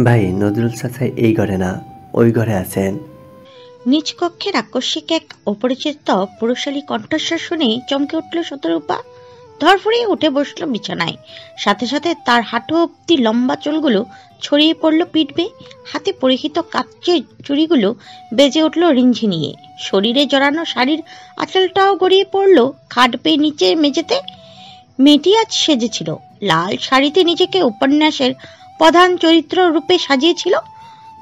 ভাই নজরুল চাচা এই ঘরে না ওই ঘরে আছেন। নিজ কক্ষের আকস্মিক এক অপরিচিত পুরুষালী কণ্ঠস্বর শুনে চমকে উঠল শতরূপা। ধরফড়িয়ে উঠে বসলো বিছানায়। সাথে সাথে তার হাঁটু অব্দি লম্বা চুলগুলো ছড়িয়ে পড়ল পিঠ বেয়ে। হাতে পরিহিত কাচের চুড়িগুলো বেজে উঠল রিঞ্ঝিনিয়ে। শরীরে জড়ানো শাড়ির আঁচলটাও গড়িয়ে পড়ল খাট পেয়ে নিচে মেঝেতে। মেয়েটি আজ সেজেছিল। লাল শাড়িতে নিজেকে উপন্যাসের প্রধান চরিত্র রূপে সাজিয়েছিল।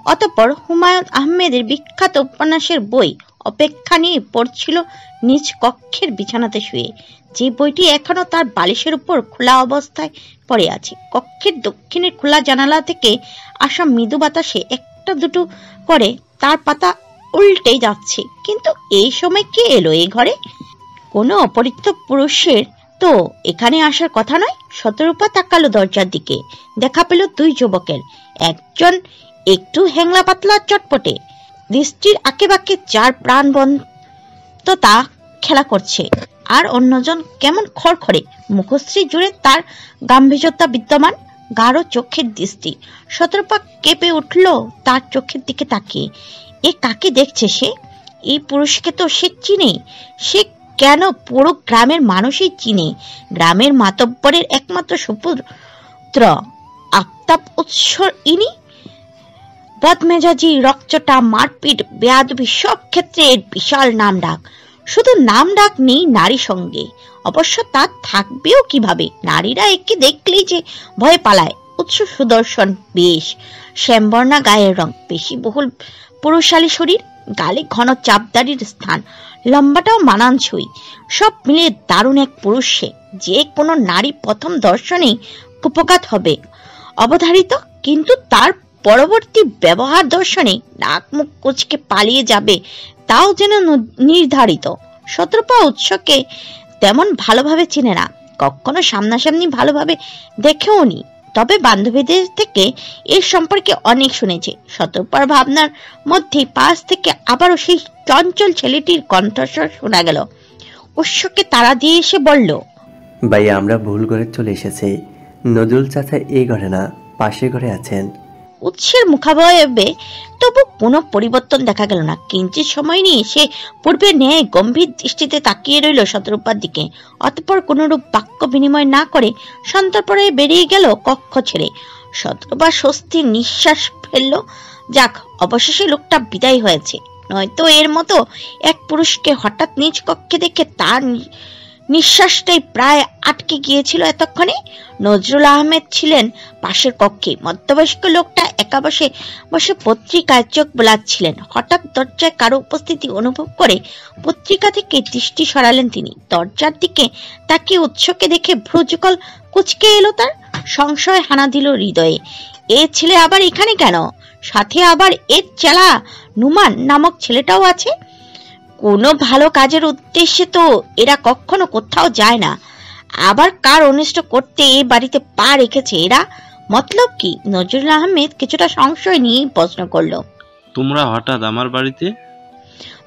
অতঃপর হুমায়ুন আহমেদের বিখ্যাত উপন্যাসের বই অপেক্ষা নিয়ে পড়ছিল নিজ কক্ষের বিছানাতে শুয়ে, যে বইটি এখনো তার বালিশের উপর খোলা অবস্থায় পড়ে আছে। কক্ষের দক্ষিণের খোলা জানালা থেকে আসা মৃদু বাতাসে একটা দুটো করে তার পাতা উল্টে যাচ্ছে। কিন্তু এই সময় কে এলো এই ঘরে? কোনো অপরিচিত পুরুষের তো এখানে আসার কথা নয়। শতরূপা তাকালো দরজার দিকে। দেখা পেল দুই যুবকের। একজন একটু হ্যাংলা পাতলা চটপটে, দৃষ্টির আঁকেবাঁকে যার প্রাণবন্ততা খেলা করছে, আর অন্যজন কেমন খড়খড়ে, মুখশ্রী জুড়ে তার গাম্ভীর্যতা বিদ্যমান, গাঢ় চোখের দৃষ্টি। শতরূপা কেঁপে উঠল তার চোখের দিকে তাকিয়ে। এ কাকে দেখছে সে? এই পুরুষকে তো সে চিনে। সে কেন, পুরো গ্রামের মানুষই চিনে। গ্রামের মাতব্বরের একমাত্র সুপুত্র আফতাব উৎসর ইনি। বদমেজাজি, রকচটা, মারপিট, বেয়াদবি সব ক্ষেত্রে এর বিশাল নাম ডাক। শুধু নাম ডাক নেই নারী সঙ্গে। অবশ্য তা থাকবেও কিভাবে? নারীরা একে দেখলেই যে ভয় পালায়। উৎস সুদর্শন বেশ, শ্যামবর্ণা গায়ের রং, বেশি বহুল পুরুষালী শরীর, গালে ঘন চাপদারির স্থান, লম্বাটাও মানানসই। সব মিলে দারুণ এক পুরুষ সে, যে কোনো নারী প্রথম দর্শনেই কুপকাত হবে অবধারিত। কিন্তু তার পরবর্তী ব্যবহার দর্শনে নাক মুখ কুচকে পালিয়ে যাবে, তাও যেন নির্ধারিত। শতরূপা উৎসকে তেমন ভালোভাবে চিনে না, কখনো সামনাসামনি ভালোভাবে দেখেও নি। তবে বান্ধবীদের থেকে এর সম্পর্কে অনেক শুনেছে। শতরূপার ভাবনার মধ্যে পাশ থেকে আবারও সেই চঞ্চল ছেলেটির কণ্ঠস্বর শোনা গেল। উৎসকে তাড়া দিয়ে এসে বলল, ভাই আমরা ভুল করে চলে এসেছি। নজরুল চাচা এই ঘরে না পাশের ঘরে আছেন। উৎসের মুখাবয়বে তবু কোনো পরিবর্তন দেখা গেল না। কিঞ্চিত সময় নিয়ে সে পূর্বে ন্যায় গম্ভীর দৃষ্টিতে তাকিয়ে রইল শতরূপার দিকে। অতঃপর কোনরূপ বাক্য বিনিময় না করে সন্তর্পণে বেরিয়ে গেল কক্ষ ছেড়ে। শতরূপা স্বস্তির নিঃশ্বাস ফেলল। যাক, অবশেষে লোকটা বিদায় হয়েছে। নয়তো এর মতো এক পুরুষকে হঠাৎ নিজ কক্ষে দেখে তার নিঃশ্বাসটাই প্রায় আটকে গিয়েছিল এতক্ষণে। নজরুল আহমেদ ছিলেন পাশের কক্ষে। মধ্যবয়স্ক লোকটা একা বসে বসে পত্রিকায় চোখ বোলাচ্ছিলেন। হঠাৎ দরজায় কারো উপস্থিতি অনুভব করে পত্রিকা থেকে দৃষ্টি সরালেন তিনি। দরজার দিকে তাকিয়ে উৎসকে দেখে ভ্রুযুগল কুচকে এলো তার। সংশয় হানা দিল হৃদয়ে। এ ছেলে আবার এখানে কেন? সাথে আবার এর চেলা নুমান নামক ছেলেটাও আছে। কোনো ভালো কাজের উদ্দেশ্যে তো এরা কখনো কোথাও যায় না। আবার কার অনিষ্ট করতে এ বাড়িতে পা রেখেছে এরা? মতলব কি? নজরুল আহমেদ কিছুটা সংশয় নিয়ে প্রশ্ন করলো, তোমরা হঠাৎ আমার বাড়িতে?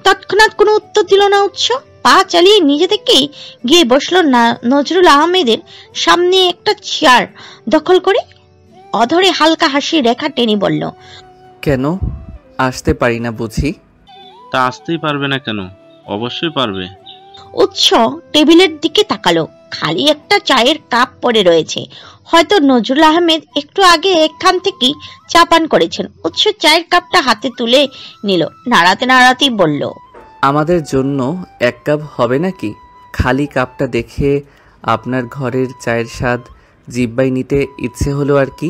তৎক্ষণাৎ কোনো উত্তর দিল না উৎস। পা চালিয়ে নিজে থেকেই গিয়ে বসলো নজরুল আহমেদের সামনে একটা চেয়ার দখল করে। অধরে হালকা হাসির রেখা টেনে বলল, কেন আসতে পারি না বুঝি? তা আসতেই পারবে না কেন? অবশ্যই পারবে। উৎস টেবিলের দিকে তাকালো। খালি একটা চায়ের কাপ পড়ে রয়েছে। হয়তো নজরুল আহমেদ একটু আগে এখান থেকেই চা পান করেছেন। উৎস চায়ের কাপটা হাতে তুলে নিল। নাড়াতে নাড়াতেই বলল, আমাদের জন্য এক কাপ হবে নাকি? খালি কাপটা দেখে আপনার ঘরের চায়ের স্বাদ জিহ্বায় নিতে ইচ্ছে হলো আর কি।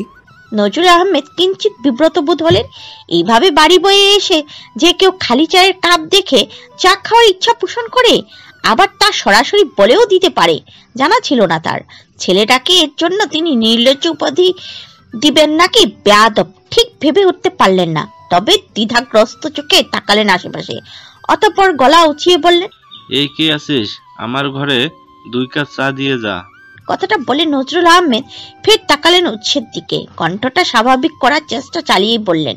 নজরুল আহমেদ কিঞ্চিত বিব্রত বোধ হলেন। এইভাবে বাড়ি বয়ে এসে যে কেউ খালি চায়ের কাপ দেখে চা খাওয়ার ইচ্ছা পোষণ করে, আবার তা সরাসরি বলেও দিতে পারে, জানা ছিল না তার। ছেলেটাকে এর জন্য তিনি নির্লজ্জ উপাধি দিবেন নাকি বেয়াদব ঠিক ভেবে উঠতে পারলেন না। তবে দ্বিধাগ্রস্ত চোখে তাকালেন আশেপাশে। অতঃপর গলা উঁচিয়ে বললেন, এই কে আছিস? আমার ঘরে 2 কাপ চা দিয়ে যা। কথাটা বলে নজরুল আহমেদ ফের তাকালেন উৎসের দিকে। কণ্ঠটা স্বাভাবিক করার চেষ্টা চালিয়ে বললেন,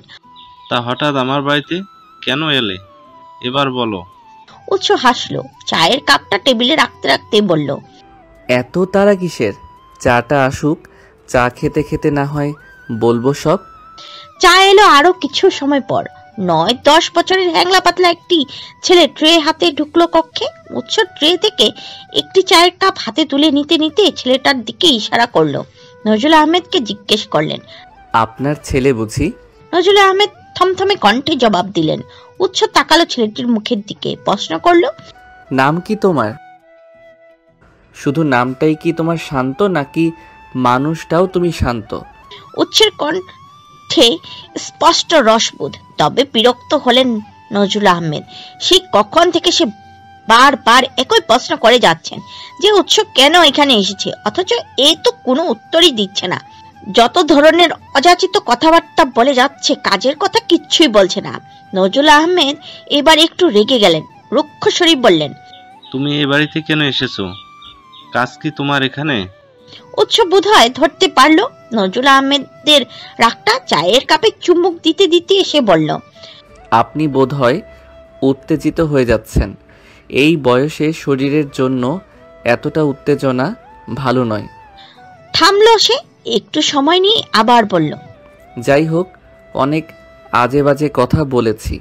তা হঠাৎ আমার বাড়িতে কেন এলে? এবার বলো। উৎস হাসলো। চায়ের কাপটা টেবিলে রাখতে রাখতে বলল, এত তাড়া কিসের? চাটা আসুক, চা খেতে খেতে না হয় বলবো সব। চা এলো আরো কিছু সময় পর। 9-10 বছরের হ্যাংলা পাতলা একটি ছেলে ট্রে হাতে ঢুকলো কক্ষে। উৎস ট্রে থেকে একটি চায়ের কাপ হাতে তুলে নিতে নিতে ছেলেটার দিকে ইশারা করলো। নজরুল আহমেদকে জিজ্ঞেস করলেন, আপনার ছেলে বুঝি? নজরুল আহমেদ থমথমে কণ্ঠে জবাব দিলেন। উৎস তাকালো ছেলেটির মুখের দিকে, প্রশ্ন করলো, নাম কি তোমার? শুধু নামটাই কি তোমার শান্ত, নাকি মানুষটাও তুমি শান্ত? উৎসের কণ্ঠে স্পষ্ট রসবোধ। তবে বিরক্ত হলেন নজরুল আহমেদ। সেই কখন থেকে সে বারবার একই প্রশ্ন করে যাচ্ছেন যে উৎস কেন এখানে এসেছে, অথচ এ তো কোনো উত্তরই দিচ্ছে না। যত ধরনের অযাচিত কথাবার্তা বলে যাচ্ছে, কাজের কথা কিচ্ছুই বলছে না। নজরুল আহমেদ এবার একটু রেগে গেলেন, রুক্ষ স্বরে বললেন, তুমি এই বাড়িতে কেন এসেছো? কাজ কি তোমার এখানে? উৎস বোধহয় ধরতে পারলো নজরুল আহমেদের রাগটা। চায়ের কাপে চুমুক দিতে দিতে এসে বলল, আপনি বোধহয় উত্তেজিত হয়ে যাচ্ছেন। এই বয়সে শরীরের জন্য এতটা উত্তেজনা ভালো নয়। থামলো সে, একটু সময় নিয়ে আবার বলল, যাই হোক, অনেক আজে বাজে কথা বলেছি,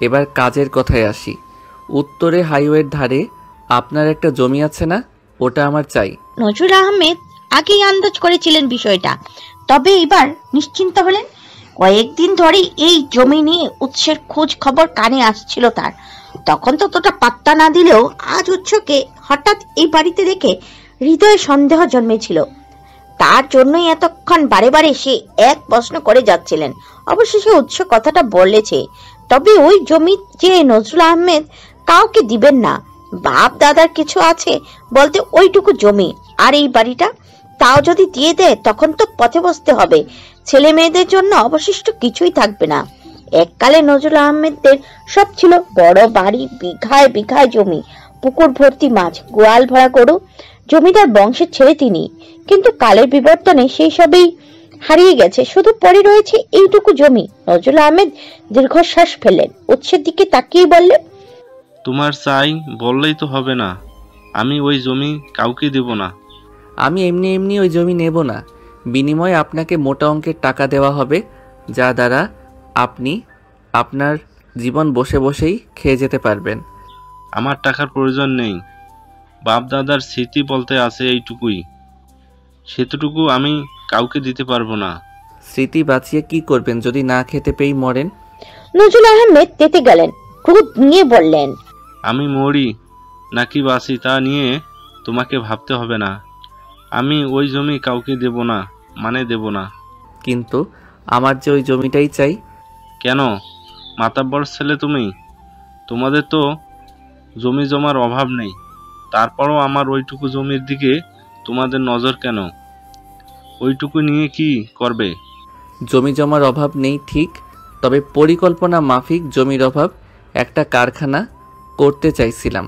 এবার কাজের কথায় আসি। উত্তরে হাইওয়ের ধারে আপনার একটা জমি আছে না? ওটা আমার চাই। নজরুল আহমেদ আগেই আন্দাজ করেছিলেন বিষয়টা, তবে এবার নিশ্চিন্ত হলেন। কয়েকদিন ধরেই এই জমি নিয়ে উৎসের খোঁজ খবর কানে আসছিল তার। তখন ততটা পাত্তা না দিলেও আজ উৎসকে হঠাৎ এই বাড়িতে দেখে হৃদয়ে সন্দেহ জন্মেছিল। তার জন্যই এতক্ষণ বারে বারে সে এক প্রশ্ন করে যাচ্ছিলেন। অবশেষে উৎস কথাটা বলেছে, তবে ওই জমি যে নজরুল আহমেদ কাউকে দিবেন না। বাপ দাদার কিছু আছে বলতে ওইটুকু জমি, আর এই বাড়িটা তাও যদি দিয়ে দেয় তখন তো পথে বসতে হবে। ছেলে মেয়েদের জন্য অবশিষ্ট কিছুই থাকবে না। এককালে নজরুল আহমেদদের সব ছিল বড় বাড়ি, বিঘায় বিঘায় জমি, পুকুর ভর্তি মাছ, গোয়াল ভরা গরু। জমিদার বংশের ছেলে তিনি, কিন্তু কালের বিবর্তনে সেই সবই হারিয়ে গেছে, শুধু পড়ে রয়েছে এইটুকু জমি। নজরুল আহমেদ দীর্ঘশ্বাস ফেললেন, উৎসের দিকে তাকিয়ে বললেন, তোমার চাই বললেই তো হবে না। আমি ওই জমি কাউকে দেব না। আমি এমনি এমনি ওই জমি নেব না। বিনিময়ে আপনাকে মোটা অঙ্কের টাকা দেওয়া হবে, যা দ্বারা আপনি আপনার জীবন বসে বসেই খেয়ে যেতে পারবেন। আমার টাকার প্রয়োজন নেই। বাপ দাদার স্মৃতি বলতে আছে এইটুকুই, সেতুটুকু আমি কাউকে দিতে পারবো না। স্মৃতি বাঁচিয়ে কি করবেন যদি না খেতে পেয়ে মরেন? নজরুল আহমেদ তেতে গেলেন, ক্রোধ নিয়ে বললেন, আমি মরি নাকি বাঁচি তা নিয়ে তোমাকে ভাবতে হবে না। আমি ওই জমি কাউকে দেব না, মানে দেব না। কিন্তু আমার যে ওই জমিটাই চাই। কেন? মাতাব্বর ছেলে তুমি, তোমাদের তো জমি জমার অভাব নেই, তারপরও আমার ওইটুকু জমির দিকে তোমাদের নজর কেন? ওইটুকু নিয়ে কি করবে? জমি জমার অভাব নেই ঠিক, তবে পরিকল্পনা মাফিক জমির অভাব। একটা কারখানা করতে চাইছিলাম।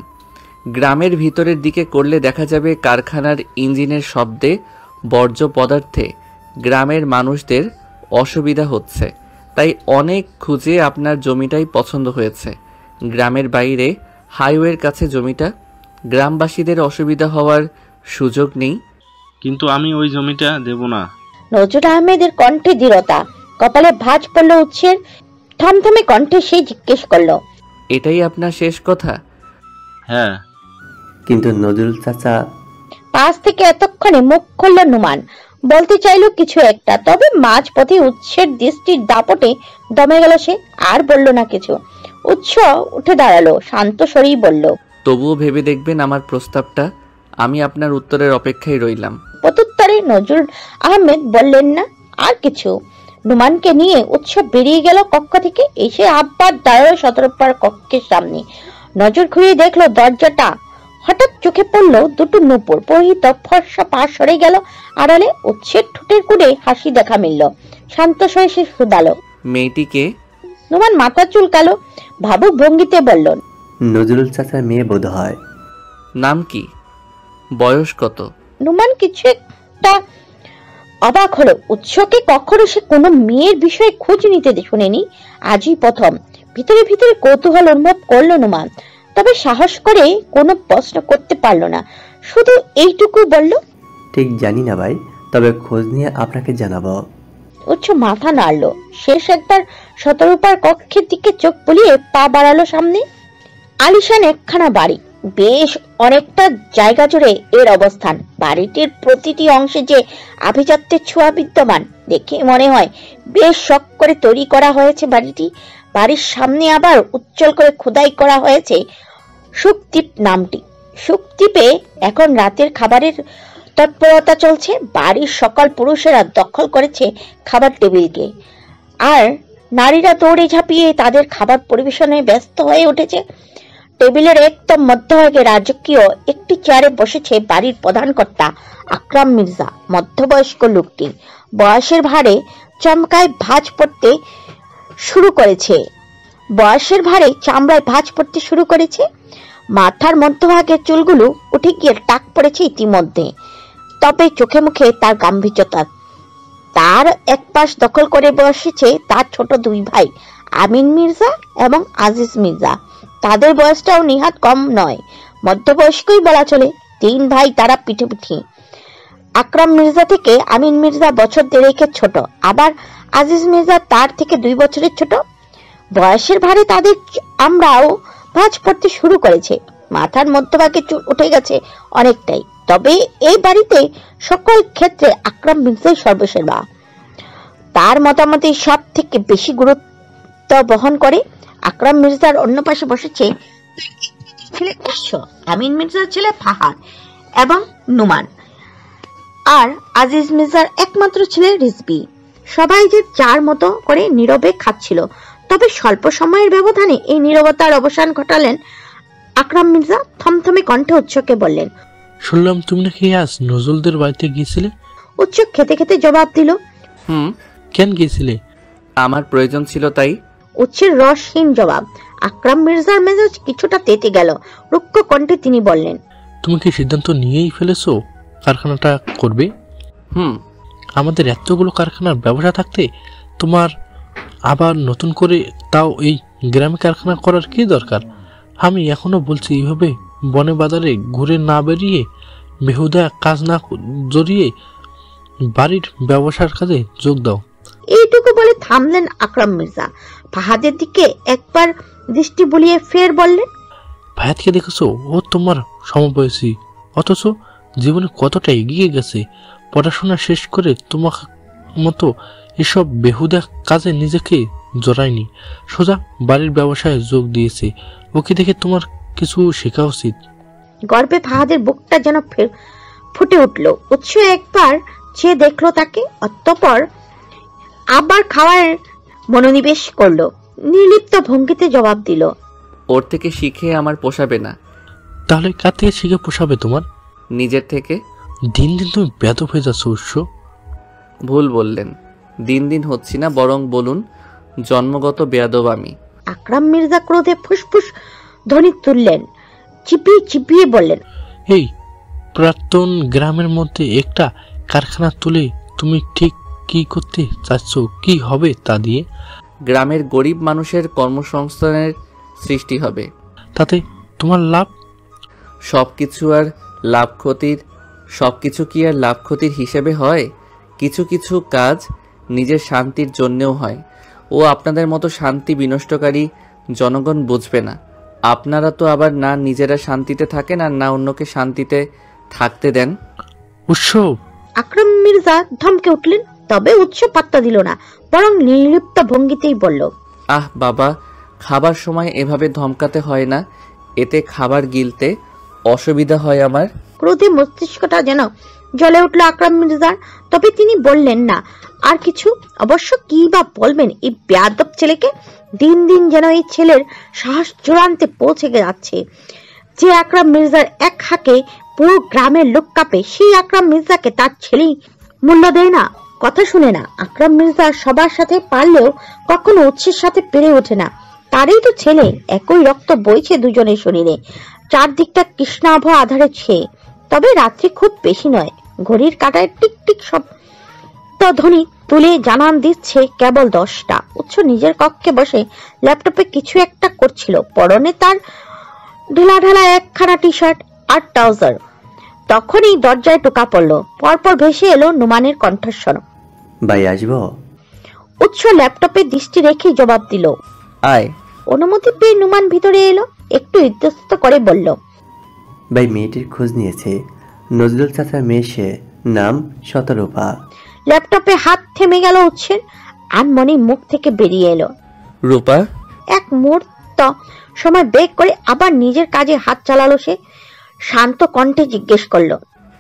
গ্রামের ভিতরের দিকে করলে দেখা যাবে কারখানার ইঞ্জিনের শব্দে, বর্জ্য পদার্থে গ্রামের মানুষদের অসুবিধা হচ্ছে। তাই অনেক খুঁজে আপনার জমিটাই পছন্দ হয়েছে। গ্রামের বাইরে হাইওয়ের কাছে জমিটা, গ্রামবাসীদের অসুবিধা হওয়ার সুযোগ নেই। কিন্তু আমি ওই জমিটা দেব না। নজরুল আহমেদের কণ্ঠে দৃঢ়তা, কপালে ভাঁজ পড়ল উৎসের। থমথমে কণ্ঠে সে জিজ্ঞেস করলো, এটাই আপনার শেষ কথা? হ্যাঁ। কিন্তু নজরুল চাচা। পাশ থেকে এতক্ষণে মুখ খুলল নুমান, বলতে চাইল কিছু একটা, তবে মাঝ পথে উৎসের দৃষ্টির দাপটে দমে গেল সে, আর বলল না কিছু। উৎস উঠে দাঁড়ালো, শান্ত স্বরেই বলল, তবুও ভেবে দেখবেন আমার প্রস্তাবটা। আমি আপনার উত্তরের অপেক্ষায় রইলাম। প্রত্যুত্তরে নজরুল আহমেদ বললেন না আর কিছু। নুমানকে নিয়ে উৎসব বেরিয়ে গেল কক্ষ থেকে। এসে আব্বার দাঁড়ালো শতরূপার কক্ষের সামনে। নজর ঘুরিয়ে দেখলো দরজাটা। হঠাৎ চোখে পড়লো দুটো নূপুর পরিহিত ফর্সা পা সরে গেল আড়ালে। উৎসের ঠোঁটের কুড়ে হাসি দেখা মিলল। শান্ত স্বরে সে শুধালো, মেয়েটিকে? নুমান মাথা চুলকালো, ভাবুক ভঙ্গিতে বলল, নজরুল চাচার মেয়ে বোধ হয়। নাম কি? বয়স কত? নুমান কিছু একটা অবাক হলো। উৎসকে কখনো সে কোনো মেয়ের বিষয়ে খোঁজ নিতে শুনেনি, আজই প্রথম। ভিতরে ভিতরে কৌতূহল অনুভব করলো নুমান, তবে সাহস করে কোনো প্রশ্ন করতে পারলো না। শুধু এইটুকু বলল, ঠিক জানি না ভাই, তবে খোঁজ নিয়ে আপনাকে জানাবো। উচ্চ মাথা নাড়ল। শেষ একবার শতরূপার কক্ষের দিকে চোখ বুলিয়ে পা বাড়ালো সামনে। আলিশান একখানা বাড়ি, বেশ অনেকটা জায়গা জুড়ে এর অবস্থান। বাড়িটির প্রতিটি অংশে যে আভিজাত্যের ছোঁয়া বিদ্যমান, দেখে মনে হয় বেশ শখ করে তৈরি করা হয়েছে বাড়িটি। বাড়ির সামনে আবার উজ্জ্বল করে খোদাই করা হয়েছে সুখদ্বীপ নামটি। সুখদ্বীপে এখন রাতের খাবারের তৎপরতা চলছে। বাড়ির সকল পুরুষেরা দখল করেছে খাবার টেবিলকে, আর নারীরা দৌড়ে ঝাঁপিয়ে তাদের খাবার পরিবেশনে ব্যস্ত হয়ে উঠেছে। টেবিলের একদম মধ্যভাগে রাজকীয় একটি চেয়ারে বসেছে বাড়ির প্রধান কর্তা আকরাম মির্জা। মধ্যবয়স্ক লোকটি বয়সের ভারে চমকায় ভাঁজ পড়তে শুরু করেছে। মাথার মধ্যভাগের চুলগুলো উঠে গিয়ে টাক পড়েছে ইতিমধ্যে, তবে চোখে মুখে তার গাম্ভীর্যতা। তার এক পাশ দখল করে বসেছে তার ছোট দুই ভাই আমিন মির্জা এবং আজিজ মির্জা। তাদের বয়সটাও নিহাত কম নয়, মধ্যবয়স্কই বলা চলে। তিন ভাই তারা পিঠে। আকরাম মির্জা থেকে আমিন মির্জা বছর দেড়েকের ছোট, আবার আজিজ মির্জা তার থেকে 2 বছরের ছোট। বয়সের ভারে তাদের আমরাও ভাঁজ পড়তে শুরু করেছে। মাথার মধ্যভাগে চুল উঠে গেছে অনেকটাই, তবে এই বাড়িতে সকল ক্ষেত্রে আকরাম মির্জাই সর্বসেবা। তার মতামতে সব থেকে বেশি গুরুত্ব বহন করে। আকরাম মির্জার অন্য পাশে বসেছে ছেলে উৎস, আমিন মির্জার ছেলে ফাহাদ এবং নুমান, আর আজিজ মির্জার একমাত্র ছেলে রিজবি। সবাই যে যার মতো করে নীরবে খাচ্ছিল, তবে স্বল্প সময়ের ব্যবধানে এই নীরবতার অবসান ঘটালেন আকরাম মির্জা। থমথমে কণ্ঠে উৎসকে বললেন, শুনলাম তুমি নাকি আজ নজরুলদের বাড়িতে গিয়েছিলে? উৎস খেতে খেতে জবাব দিল, কেন গিয়েছিলে? আমার প্রয়োজন ছিল তাই। উৎসের রসহীন জবাব। আকরাম মির্জার মেজাজ কিছুটা তেতে গেল। রুক্ষ কণ্ঠে তিনি বললেন, তুমি কি সিদ্ধান্ত নিয়েই ফেলেছো কারখানাটা করবে? আমাদের এতগুলো কারখানার ব্যবসা থাকতে তোমার আবার নতুন করে তাও এই গ্রামে কারখানা করার কি দরকার? আমি এখনো বলছি, এইভাবে বনে বাজারে ঘুরে না বেরিয়ে, বেহুদা কাজ না জড়িয়ে বাড়ির ব্যবসার কাজে যোগ দাও। এইটুকু বলে থামলেন আকরাম মির্জা। ফাহাদের দিকে একবার দৃষ্টি বুলিয়ে ফের বললেন, ফাহাদকে দেখেছো? ও তোমার সমবয়সী, অথচ জীবনে কতটা এগিয়ে গেছে। পড়াশোনা শেষ করে তোমার মতো এসব বেহুদা কাজে নিজেকে জড়ায়নি, সোজা বাড়ির ব্যবসায় যোগ দিয়েছে। ওকে দেখে তোমার কিছু শেখা উচিত। গর্বে ফাহাদের বুকটা যেন ফুটে উঠল। উৎস একবার চেয়ে দেখলো তাকে, অতঃপর আবার খাওয়ার মনোনিবেশ করলো। নির্লিপ্ত ভঙ্গিতে জবাব দিল, ওর থেকে শিখে আমার পোষাবে না। তাহলে কার থেকে শিখে পোষাবে তোমার? নিজের থেকে। দিন দিন তুমি বেয়াদব হয়ে যাচ্ছ উৎস। ভুল বললেন, দিন দিন হচ্ছি না, বরং বলুন জন্মগত বেয়াদব আমি। আকরাম মির্জা ক্রোধে ফুসফুস ধ্বনি তুললেন, চিপিয়ে বললেন, এই প্রাক্তন গ্রামের মধ্যে একটা কারখানা তুলে তুমি ঠিক কি করতে চাচ্ছ? কি হবে তা দিয়ে? গ্রামের গরিব মানুষের কর্মসংস্থানের সৃষ্টি হবে। তাতে তোমার লাভ? সবকিছু কি আর লাভ ক্ষতির হিসেবে হয়? কিছু কিছু কাজ নিজের শান্তির জন্যেও হয়। ও আপনাদের মতো শান্তি বিনষ্টকারী জনগণ বুঝবে না। আপনারা তো আবার না নিজেরা শান্তিতে থাকেন, আর না অন্যকে শান্তিতে থাকতে দেন। উৎসব! আকরাম মির্জা ধমকে উঠলেন, তবে উৎস পাত্তা দিল না, বরং নির্লিপ্ত ভঙ্গিতেই বলল, আহ বাবা, খাবার সময় এভাবে ধমকাতে হয় না, এতে খাবার গিলতে অসুবিধা হয় আমার। ক্রোধে মস্তিষ্কটা যেন জ্বলে উঠল আকরাম মির্জার, তবে তিনি বললেন না আর কিছু। অবশ্য কি বা বলবেন এই বেয়াদব ছেলেকে? দিন দিন যেন এই ছেলের সাহস চূড়ান্তে পৌঁছে যাচ্ছে। যে আকরাম মির্জার এক হাঁকে পুরো গ্রামের লোক কাঁপে, সেই আকরাম মির্জাকে তার ছেলেই মূল্য দেয় না, কথা শুনে না। আকরাম মির্জা সবার সাথে পারলেও কখনো উৎসের সাথে পেরে ওঠে না। তারই তো ছেলে, একই রক্ত বইছে দুজনের শরীরে। চারদিকটা কৃষ্ণাভ আধারে ছেয়ে, তবে রাত্রি খুব বেশি নয়। ঘড়ির কাঁটায় টিক টিক শব্দ ধ্বনি তুলে জানান দিচ্ছে কেবল 10টা। উৎস নিজের কক্ষে বসে ল্যাপটপে কিছু একটা করছিল। পরনে তার ঢেলা ঢালা একখানা টি শার্ট আর ট্রাউজার, তখনই দরজায় টোকা পড়লো। পরপর ভেসে এলো নুমানের কণ্ঠস্বর। ভাই আসবো? উৎস ল্যাপটপে দৃষ্টি রেখে জবাব দিল, আয়। অনুমতি পেয়ে নুমান ভিতরে এলো, একটু ইতস্তত করে বলল, ভাই মেয়েটির খোঁজ নিয়েছে, নজরুল চাচার মেয়ে, সে নাম শতরূপা। ল্যাপটপে হাত থেমে গেল উৎসের, আনমনে মুখ থেকে বেরিয়ে এলো, রূপা। এক মুহূর্ত সময় বেগ করে আবার নিজের কাজে হাত চালালো সে। শান্ত কণ্ঠে জিজ্ঞেস করলো,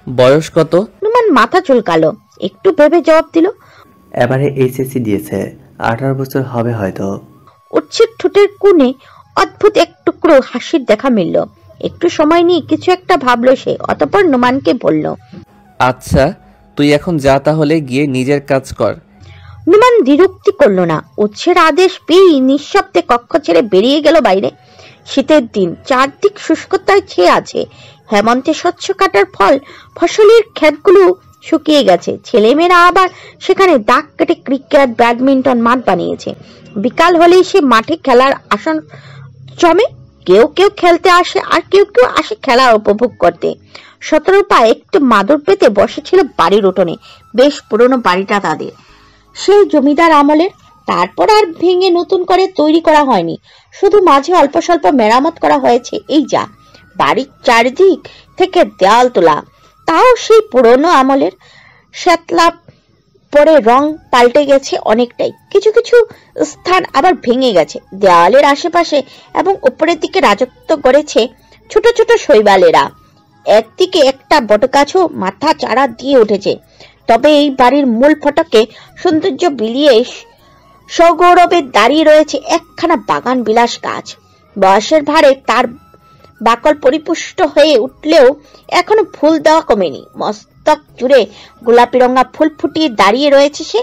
বয়স কত? নুমান মাথা চুলকালো, একটু ভেবে জবাব দিল, এবারে এইচএসসি দিয়েছে, 18 বছর হবে হয়তো। উৎসের ঠোঁটের কোণে অদ্ভুত এক টুকরো হাসির দেখা মিলল। একটু সময় নিয়ে কিছু একটা ভাবলো সে, অতঃপর নুমানকে বলল, আচ্ছা তুই এখন যা, তাহলে গিয়ে নিজের কাজ কর। নুমান দ্বিরুক্তি করলো না। উৎসের আদেশ পেয়ে নিঃশব্দে কক্ষ ছেড়ে বেরিয়ে গেল বাইরে। শীতের দিন, চারদিক শুষ্কতায় ছেয়ে আছে। হেমন্তে স্বচ্ছ কাটার ফল ফসলের ক্ষেতগুলো শুকিয়ে গেছে। ছেলেমেয়েরা আবার সেখানে দাগ কেটে ক্রিকেট, ব্যাডমিন্টন মাঠ বানিয়েছে। বিকাল হলেই সে মাঠে খেলার আসন জমে। কেউ কেউ খেলতে আসে, আর কেউ কেউ আসে খেলা উপভোগ করতে। শতরূপা একটু মাদুর পেতে বসেছিল বাড়ির উঠোনে। বেশ পুরনো বাড়িটা তাদের, সেই জমিদার আমলের। তারপর আর ভেঙে নতুন করে তৈরি করা হয়নি, শুধু মাঝে অল্প স্বল্প মেরামত করা হয়েছে। এই যা, বাড়ির চারদিক থেকে দেয়াল তোলা, তাও সেই পুরনো আমলের। শ্বেতলা পরে রং পাল্টে গেছে অনেকটাই, কিছু কিছু স্থান আবার ভেঙে গেছে। দেওয়ালের আশেপাশে এবং উপরের দিকে রাজত্ব করেছে ছোট ছোট শৈবালেরা। একদিকে একটা বটগাছও মাথা চাড়া দিয়ে উঠেছে। তবে এই বাড়ির মূল ফটকে সৌন্দর্য বিলিয়ে সগৌরবে দাঁড়িয়ে রয়েছে একখানা বাগান বিলাস গাছ। বয়সের ভারে তার বাকল পরিপুষ্ট হয়ে উঠলেও এখনো ফুল দেওয়া কমেনি। মস্তক জুড়ে গোলাপি রঙা ফুল ফুটিয়ে দাঁড়িয়ে রয়েছে সে।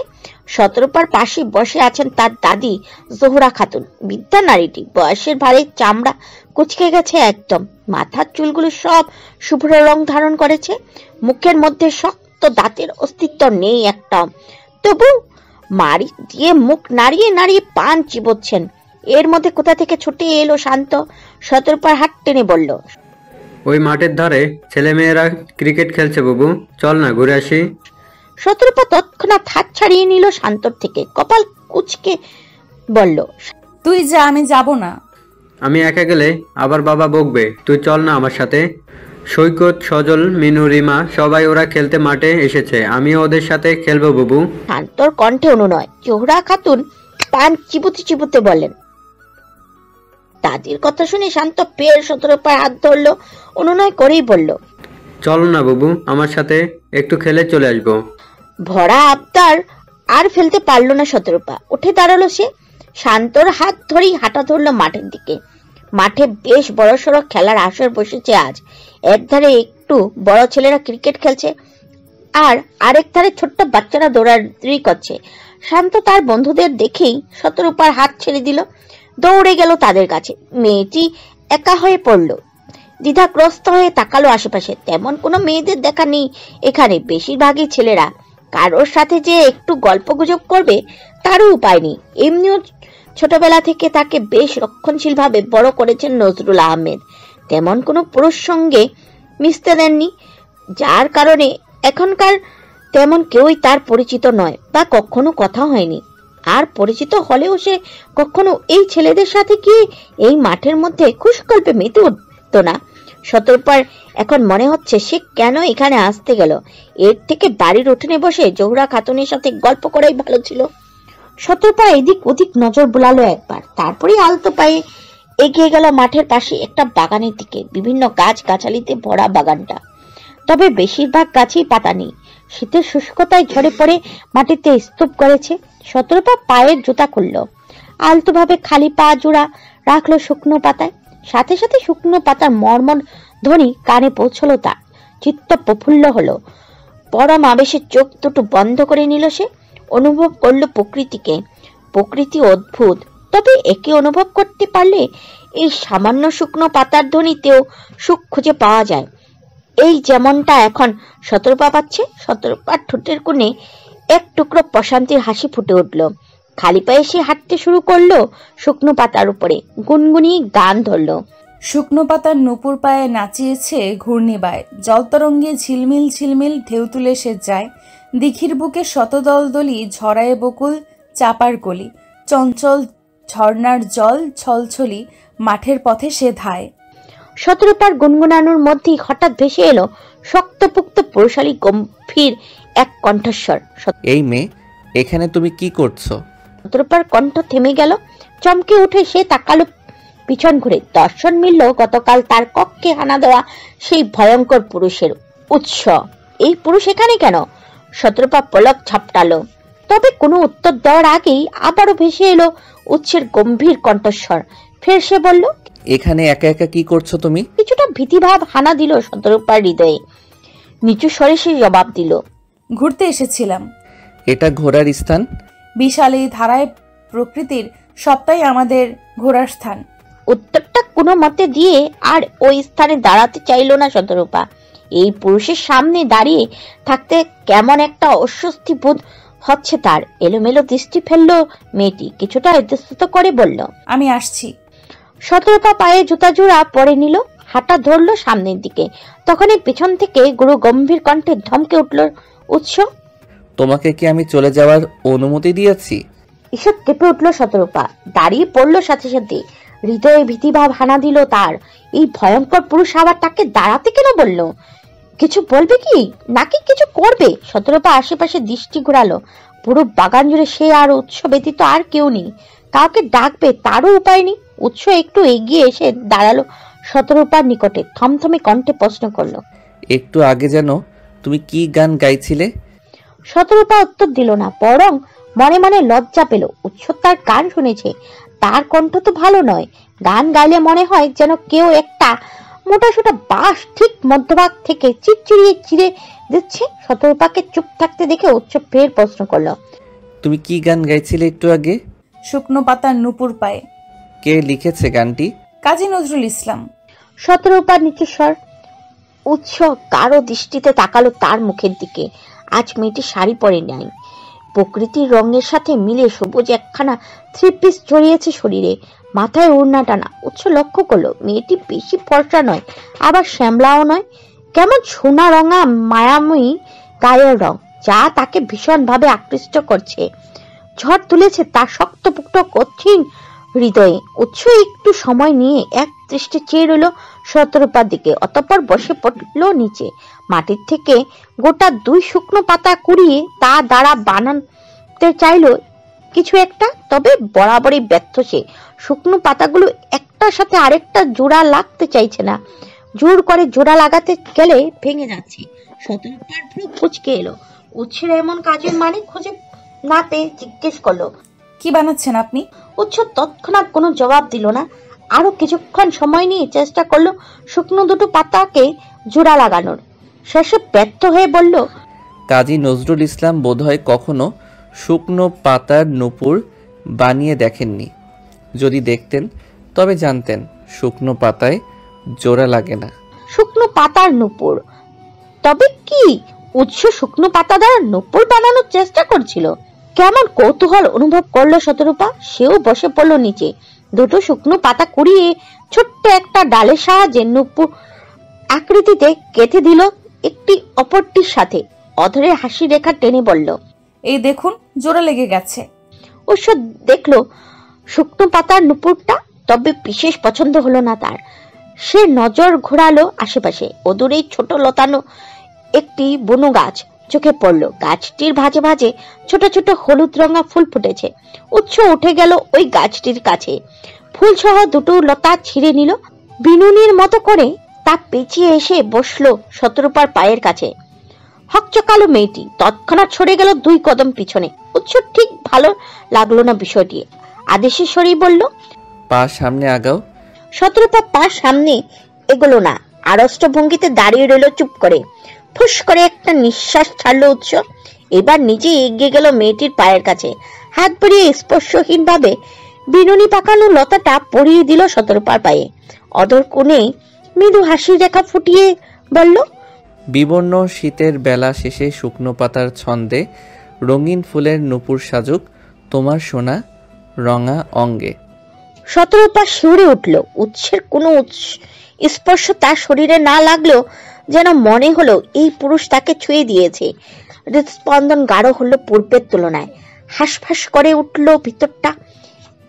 শতরূপার পাশে বসে আছেন তার দাদি জোহরা খাতুন। বিদ্যা নারীটি বয়সের ভারে চামড়া কুচকে গেছে একদম। মাথার চুলগুলো সব শুভ্র রং ধারণ করেছে। মুখের মধ্যে শক্ত দাঁতের অস্তিত্ব নেই একটা, তবু মারি দিয়ে মুখ নাড়িয়ে নাড়িয়ে পান চিবোচ্ছেন। এর মধ্যে কোথা থেকে ছুটে এলো শান্ত। শতরূপার হাত টেনে বলল, ওই মাঠের ধারে ছেলেমেয়েরা ক্রিকেট খেলছে বাবু, চল না ঘুরে আসি। শতরূপা তৎক্ষণাৎ হাত ছাড়িয়ে নিল শান্তর থেকে, কপাল কুচকে বলল, তুই যা, আমি যাব না। আমি একা গেলে আবার বাবা বকবে, তুই চল না আমার সাথে। সৈকত, সজল, মিনু, রিমা সবাই ওরা খেলতে মাঠে এসেছে, আমিও ওদের সাথে খেলবো বাবু। শান্তর কণ্ঠে অনুনয়। জোহরা খাতুন পান চিবুতে চিবুতে বললেন। দাদির কথা শুনে শান্ত পেয়ে শতরূপার হাত ধরলো, অনুনয় করেই বলল, চলো না বাবু আমার সাথে, একটু খেলে চলে আসবো। ভরা আবদার আর ফেলতে পারলো না শতরূপা। উঠে দাঁড়ালো সে, শান্তর হাত ধরেই হাঁটা ধরলো মাঠের দিকে। মাঠে বেশ বড় সড়ো খেলার আসর বসেছে আজ। একধারে একটু বড় ছেলেরা ক্রিকেট খেলছে, আর আরেক ধারে ছোট্ট বাচ্চারা দৌড়াদৌড়ি করছে। শান্ত তার বন্ধুদের দেখেই শতরূপার হাত ছেড়ে দিল, দৌড়ে গেল তাদের কাছে। মেয়েটি একা হয়ে পড়ল, দ্বিধাগ্রস্ত হয়ে তাকালো আশেপাশে। তেমন কোনো মেয়েদের দেখা নেই এখানে, বেশিরভাগই ছেলেরা। কারোর সাথে যে একটু গল্প গুজব করবে তারও উপায় নেই। এমনিও ছোটবেলা থেকে তাকে বেশ রক্ষণশীল ভাবে বড় করেছেন নজরুল আহমেদ। তেমন কোনো পুরুষ সঙ্গে মিশতে দেননি, যার কারণে এখনকার তেমন কেউই তার পরিচিত নয় বা কখনো কথা হয়নি। আর পরিচিত হলেও সে কখনো এই ছেলেদের সাথে কি এই মাঠের মধ্যে খুশগল্পে মেতে উঠত না। শতরূপার এখন মনে হচ্ছে সে কেন এখানে আসতে গেল। এর থেকে বাড়ির উঠোনে বসে জোহরা খাতুনের সাথে গল্প করাই ভালো ছিল। শতরূপা এদিক ওদিক নজর বুলালো একবার, তারপরে আলতো পায়ে এগিয়ে গেল মাঠের পাশে একটা বাগানের দিকে। বিভিন্ন গাছ গাছালিতে ভরা বাগানটা, তবে বেশিরভাগ গাছেই পাতা নেই। শীতের শুষ্কতায় ঝরে পড়ে মাটিতে স্তূপ করেছে। শতরূপা পায়ের জুতা খুলল, আলতো ভাবে খালি পা জোড়া রাখলো শুকনো পাতায়। সাথে সাথে শুকনো পাতার মর্মর ধ্বনি কানে পৌঁছলো তার। চিত্ত প্রফুল্ল হলো, পরম আবেশে চোখ দুটো বন্ধ করে নিল সে। অনুভব করলো প্রকৃতিকে। প্রকৃতি অদ্ভুত, তবে একে অনুভব করতে পারলে এই সামান্য শুকনো পাতার ধ্বনিতেও সুখ খুঁজে পাওয়া যায়। এই যেমনটা এখন শতরূপা পাচ্ছে। শতরূপার ঠোঁটের কোণে এক টুকরো প্রশান্তির হাসি ফুটে উঠল। খালি পায়ে সে হাঁটতে শুরু করলো শুকনো পাতার উপরে, গুনগুনিয়ে গান ধরলো। শুকনো পাতার নুপুর পায়ে নাচিয়েছে ঘূর্ণিবায়, জলতরঙ্গে ঝিলমিল ঝিলমিল ঢেউ তুলে সে যায়। দিঘির বুকে শতদলদলি ঝরায়ে বকুল চাপার কলি, চঞ্চল ঝর্ণার জল ছলছলি মাঠের পথে সে ধায়। শতরূপার গুনগুনানোর মধ্যেই হঠাৎ ভেসে এলো শক্তপুক্ত পুরুষালী গম্ভীর এক কণ্ঠস্বর। এই মেয়ে, এখানে তুমি কি করছো? শতরূপার কণ্ঠ থেমে গেল। চমকে উঠে সে তাকালো পিছন ঘুরে। দর্শন মিলল গতকাল তার কক্ষে হানা দেওয়া সেই ভয়ঙ্কর পুরুষের। উৎস, এই পুরুষ এখানে কেন? শতরূপা পলক ঝাপটালো, তবে কোনো উত্তর দেওয়ার আগেই আবারও ভেসে এলো উৎসের গম্ভীর কণ্ঠস্বর। ফের সে বলল, এখানে একা একা কি করছো তুমি? কিছুটা ভীতিভাব হানা দিল শতরূপার হৃদয়ে। নিচু স্বরে সে জবাব দিল, ঘুরতে এসেছিলাম। এটা ঘোরার স্থান? বিশাল এই ধারায় প্রকৃতির সবটাই আমাদের ঘোরার স্থান। উত্তরটা কোনো মতে দিয়ে আর ওই স্থানে দাঁড়াতে চাইল না শতরূপা। এই পুরুষের সামনে দাঁড়িয়ে থাকতে কেমন একটা অস্বস্তি বোধ হচ্ছে তার। এলোমেলো দৃষ্টি ফেললো মেয়েটি, কিছুটা ইতস্তত করে বলল, আমি আসছি। শতরূপা পায়ে জুতা জোড়া পরে নিল, হাঁটা ধরলো সামনের দিকে। তখনই পিছন থেকে গুরু গম্ভীর কণ্ঠে ধমকে উঠল উৎস, তোমাকে কি আমি চলে যাওয়ার অনুমতি দিয়েছি? ঈষৎ কেঁপে উঠল শতরূপা, দাঁড়িয়ে পড়লো সাথে সাথে। হৃদয়ে ভীতিভাব হানা দিল তার। এই ভয়ঙ্কর পুরুষ আবার তাকে দাঁড়াতে কেন বলল? কিছু বলবে কি নাকি কিছু করবে? শতরূপা আশেপাশে দৃষ্টি ঘোরালো। পুরো বাগান জুড়ে সে আর উৎস ব্যতীত আর কেউ নেই। কাউকে ডাকবে তারও উপায় নেই। উৎস একটু এগিয়ে এসে দাঁড়ালো শতরূপার নিকটে, থমথমে কণ্ঠে প্রশ্ন করলো, একটু আগে যেন তুমি কি গান গাইছিলে? শতরূপা উত্তর দিল না, বরং মনে মনে লজ্জা পেল। উৎস তার গান শুনেছে, তার কণ্ঠ তো ভালো নয়। গান গাইলে মনে হয় যেন কেউ একটা মোটাসোটা বাঁশ ঠিক মধ্যভাগ থেকে চিরচিরিয়ে চিরে দিচ্ছে। শতরূপাকে চুপ থাকতে দেখে উৎস ফের প্রশ্ন করলো, তুমি কি গান গাইছিলে একটু আগে? শুকনো পাতার নুপুর পায়ে। কে লিখেছে গানটি? কাজী নজরুল ইসলাম। শতরূপার নিচু স্বর। উৎস কারো দৃষ্টিতে তাকালো তার মুখের দিকে। আজ মেয়েটি শাড়ি পরে নাই, প্রকৃতির রঙের সাথে মিলে সবুজ একখানা থ্রি পিস জড়িয়েছে শরীরে, মাথায় ওড়না টানা। উৎস লক্ষ্য করলো মেয়েটি বেশি ফর্সা নয়, আবার শ্যামলাও নয়, কেমন সোনা রঙা মায়াময়ী গায়ের রং, যা তাকে ভীষণ ভাবে আকৃষ্ট করছে। ঝড় তুলেছে তার শক্তপুক্ত কঠিন হৃদয়ে। উৎস একটু সময় নিয়ে এক দৃষ্টি চেয়ে রইল শতরূপার দিকে, অতঃপর বসে পড়ল নিচে। মাটির থেকে গোটা 2 শুকনো পাতা কুড়িয়ে তা দ্বারা বানাতে চাইল কিছু একটা, তবে বরাবরই ব্যর্থ সে। শুকনো পাতাগুলো একটার সাথে আরেকটা জোড়া লাগতে চাইছে না। জোর করে জোড়া লাগাতে গেলে ভেঙে যাচ্ছে। শতরূপার ভ্রু কুঁচকে এলো। উৎসের এমন কাজের মানে খুঁজে না পেয়ে জিজ্ঞেস করলো, কি বানাচ্ছেন আপনি? উৎস তৎক্ষণাৎ কোনো জবাব দিল না। আরো কিছুক্ষণ সময় নিয়ে চেষ্টা করলো শুকনো দুটো পাতাকে জোড়া লাগানোর। শেষে ব্যর্থ হয়ে বলল, কাজী নজরুল ইসলাম বোধহয় কখনো শুকনো পাতার নূপুর বানিয়ে দেখেননি। যদি দেখতেন তবে জানতেন শুকনো পাতায় জোড়া লাগে না। শুকনো পাতার নূপুর? তবে কি উৎস শুকনো পাতা দ্বারা নূপুর বানানোর চেষ্টা করছিল? কেমন কৌতূহল অনুভব করলো শতরূপা। সেও বসে পড়লো নিচে। দুটো শুকনো পাতা কুড়িয়ে ছোট্ট একটা ডালের সাহায্যে নূপুর আকৃতিতে কেটে দিল একটি অপরটির সাথে। অধরে হাসি রেখা টেনে বলল, এই দেখুন, জোড়া লেগে গেছে। উৎস দেখলো শুকনো পাতার নূপুরটা, তবে বিশেষ পছন্দ হলো না তার। সে নজর ঘোরালো আশেপাশে। অদূরেই ছোট লতানো একটি বনু গাছ চোখে পড়লো। গাছটির ভাঁজে ভাঁজে ছোট ছোট হলুদ রঙা ফুল ফুটেছে। উৎস উঠে গেল ওই গাছটির কাছে, ফুল সহ দুটো লতা ছিঁড়ে নিল। বিনুনির মতো করে তা পেঁচিয়ে এসে বসলো শতরূপার পায়ের কাছে। হকচকালো মেয়েটি তৎক্ষণাৎ সরে গেল 2 কদম পিছনে। উৎস ঠিক ভালো লাগলো না বিষয়টি। আদেশে সরেই বলল, পা সামনে আগাও। শতরূপা পা সামনে এগোলো না, আড়ষ্ট ভঙ্গিতে দাঁড়িয়ে রইল চুপ করে। ফুস করে একটা নিঃশ্বাস ছাড়লো উৎস। এবার নিজে এগিয়ে গেল মেয়েটির পায়ের কাছে। হাত বাড়িয়ে স্পর্শহীন ভাবে বিনুনি পাকানো লতাটা পরিয়ে দিল শতরূপার পায়ে। অধর কোণে মৃদু হাসির রেখা ফুটিয়ে বলল, বিবর্ণ শীতের বেলা শেষে শুকনো পাতার ছন্দে রঙিন ফুলের নূপুর সাজুক তোমার সোনা রঙা অঙ্গে। শতরূপা শিউরে উঠল। উৎসের কোনো স্পর্শ তার শরীরে না লাগলেও যেন মনে হলো এই পুরুষ তাকে ছুঁয়ে দিয়েছে। হৃদস্পন্দন গাঢ় হলো পূর্বের তুলনায়, হাঁসফাঁস করে উঠল ভিতরটা।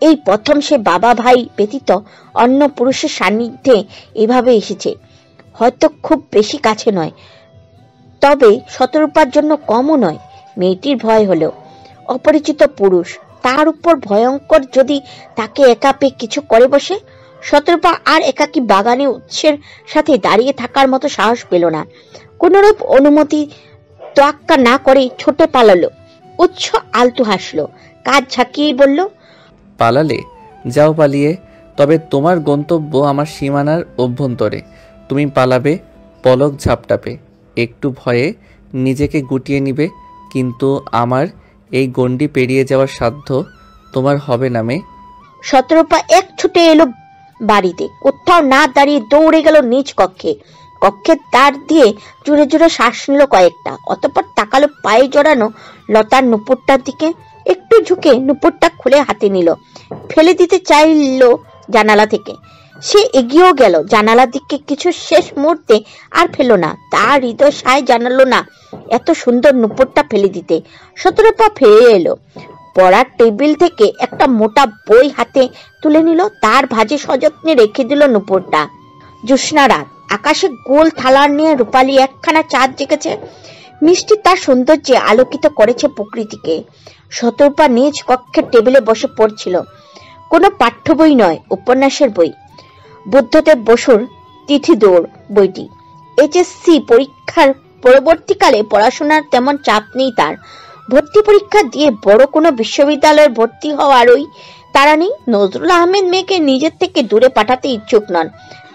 এই প্রথম সে বাবা ভাই ব্যতীত অন্য পুরুষের সান্নিধ্যে এভাবে এসেছে। হয়তো খুব বেশি কাছে নয়, তবে শতরূপার জন্য কমও নয়। মেয়েটির ভয় হলো অপরিচিত পুরুষ, তার উপর ভয়ঙ্কর। যদি তাকে একা পেয়ে কিছু করে বসে। শতরূপা আর একাকী বাগানে উৎসের সাথে দাঁড়িয়ে থাকার মতো সাহস পেল না। কোনরূপ অনুমতি তোয়াক্কা না করে ছুটে পালালো। উৎস আলতু হাসলো, কাজ ঝাঁকিয়ে বলল, পালালে যাও পালিয়ে, তবে তোমার গন্তব্য আমার সীমানার অভ্যন্তরে। তুমি পালাবে পলক ঝাপটাপে, একটু ভয়ে নিজেকে গুটিয়ে নিবে, কিন্তু আমার এই গণ্ডি পেরিয়ে যাওয়ার সাধ্য তোমার হবে না মেয়ে। শতরূপা এক ছুটে এলো বাড়িতে, কোথাও না দাঁড়িয়ে দৌড়ে গেল নিজ কক্ষে। কক্ষের দ্বার দিয়ে জোরে জোরে শ্বাস নিল কয়েকটা, অতঃপর তাকালো পায়ে জড়ানো লতার নুপুরটার দিকে। একটু ঝুঁকে নুপুরটা খুলে হাতে নিল, ফেলে দিতে চাইল জানালা থেকে। সে এগিয়েও গেল জানালার দিকে, কিছু শেষ মুহূর্তে আর ফেলো না। তার হৃদয় সায় জানালো না এত সুন্দর নুপুরটা ফেলে দিতে। শতরূপা ফিরে এলো, পড়ার টেবিল থেকে একটা মোটা বই হাতে তুলে নিল, তার ভাঁজে সযত্নে রেখে দিল নুপুরটা। জ্যোৎস্না রাত, আকাশে গোল থালার নিয়ে রূপালী একখানা চাঁদ জেগেছে। মিষ্টি তার সৌন্দর্যে আলোকিত করেছে প্রকৃতিকে। শতরূপা নিজ কক্ষের টেবিলে বসে পড়ছিল। কোনো পাঠ্য বই নয়, উপন্যাসের বই। বুদ্ধদেব বসুর তিথিদৌড় বইটি। এইচএসসি পরীক্ষার পরবর্তীকালে পড়াশোনার তেমন চাপ নেই তার। ভর্তি পরীক্ষা দিয়ে বড় কোনো বিশ্ববিদ্যালয়ে ভর্তি হওয়ারই তারা নেই। নজরুল আহমেদ মেয়েকে নিজের থেকে দূরে পাঠাতে ইচ্ছুক নন।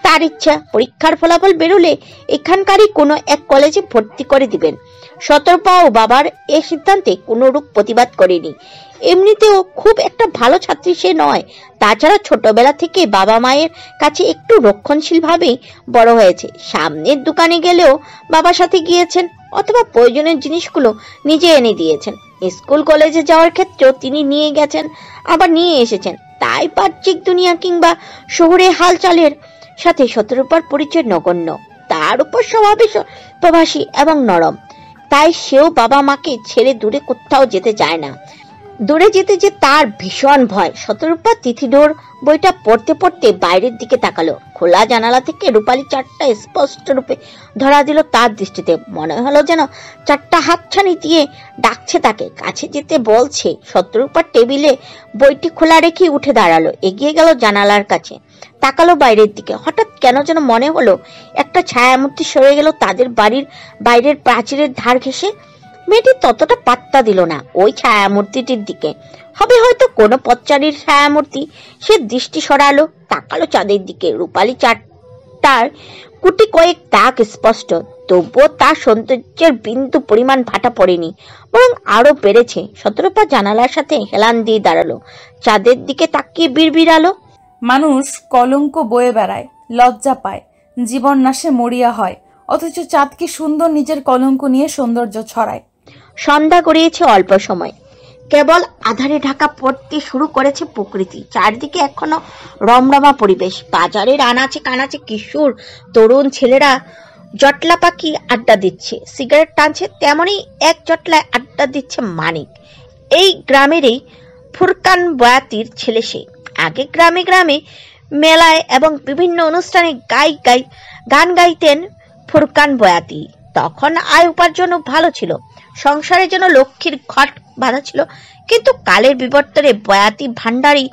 তার ইচ্ছা পরীক্ষার ফলাফল বেরোলে এখানকারই কোনো এক কলেজে ভর্তি করে দিবেন। শতরূপা ও বাবার এই সিদ্ধান্তে কোনো রূপ প্রতিবাদ করেনি। এমনিতেও খুব একটা ভালো ছাত্রী সে নয়। তাছাড়া ছোটবেলা থেকে বাবা মায়ের কাছে একটু রক্ষণশীল ভাবেই বড় হয়েছে। সামনের দোকানে গেলেও বাবার সাথে গিয়েছেন, অথবা প্রয়োজনীয় জিনিসগুলো নিজে এনে দিয়েছেন। স্কুল কলেজে যাওয়ার ক্ষেত্রেও তিনি নিয়ে গেছেন, আবার নিয়ে এসেছেন। তাই বাহ্যিক দুনিয়া কিংবা শহরে হালচালের সাথে শতরূপার পরিচয় নগণ্য। তার উপর স্বভাবে প্রবাসী এবং নরম, তাই সেও বাবা মাকে ছেড়ে দূরে কোথাও যেতে চায় না। দূরে যেতে যে তার ভীষণ ভয়। শতরূপা তিথিদৌড় বইটা পড়তে পড়তে বাইরের দিকে তাকালো। খোলা জানালা থেকে রূপালী চাঁদটা স্পষ্ট রূপে ধরা দিল তার দৃষ্টিতে। মনে হলো যেন চারটা হাতছানি দিয়ে ডাকছে তাকে, কাছে যেতে বলছে। শতরূপার টেবিলে বইটি খোলা রেখে উঠে দাঁড়ালো, এগিয়ে গেল জানালার কাছে, তাকালো বাইরের দিকে। হঠাৎ কেন যেন মনে হলো একটা ছায়ামূর্তি সরে গেল তাদের বাড়ির বাইরের প্রাচীরের ধার ঘেঁষে। মেয়েটি ততটা পাত্তা দিল না ওই ছায়ামূর্তিটির দিকে। হবে হয়তো কোনো পথচারীর ছায়ামূর্তি। সে দৃষ্টি সরালো, তাকালো চাঁদের দিকে। রূপালী চাঁদটার কুটি কয়েক দাগ স্পষ্ট, তবুও তার সৌন্দর্যের বিন্দু পরিমাণ ভাটা পড়েনি, বরং আরো বেড়েছে। শতরূপা জানালার সাথে হেলান দিয়ে দাঁড়ালো, চাঁদের দিকে তাকিয়ে বিড়বিড়ালো, মানুষ কলঙ্ক বয়ে বেড়ায়, লজ্জা পায়, জীবন নাশে মরিয়া হয়, অথচ চাঁদ কি সুন্দর নিজের কলঙ্ক নিয়ে সৌন্দর্য ছড়ায়। সন্ধ্যা গড়িয়েছে অল্প সময়, কেবল আধারে ঢাকা পড়তে শুরু করেছে প্রকৃতি। চারিদিকে এখনো রমরমা পরিবেশ। বাজারের আনাচে কানাচে কিশোর তরুণ ছেলেরা জটলা পাখি আড্ডা দিচ্ছে, সিগারেট টানছে। তেমনই এক জটলায় আড্ডা দিচ্ছে মানিক, এই গ্রামেরই ফুরকান বয়াতির ছেলে সে। আগে গ্রামে গ্রামে মেলায় এবং বিভিন্ন অনুষ্ঠানে গান গাইতেন ফুরকান বয়াতি। তখন আয় উপার্জন ভালো ছিল, সংসারে যেন লক্ষ্মীর ঘট বাঁধা ছিল। কিন্তু কালের বিবর্তনে বয়াতি ভান্ডারি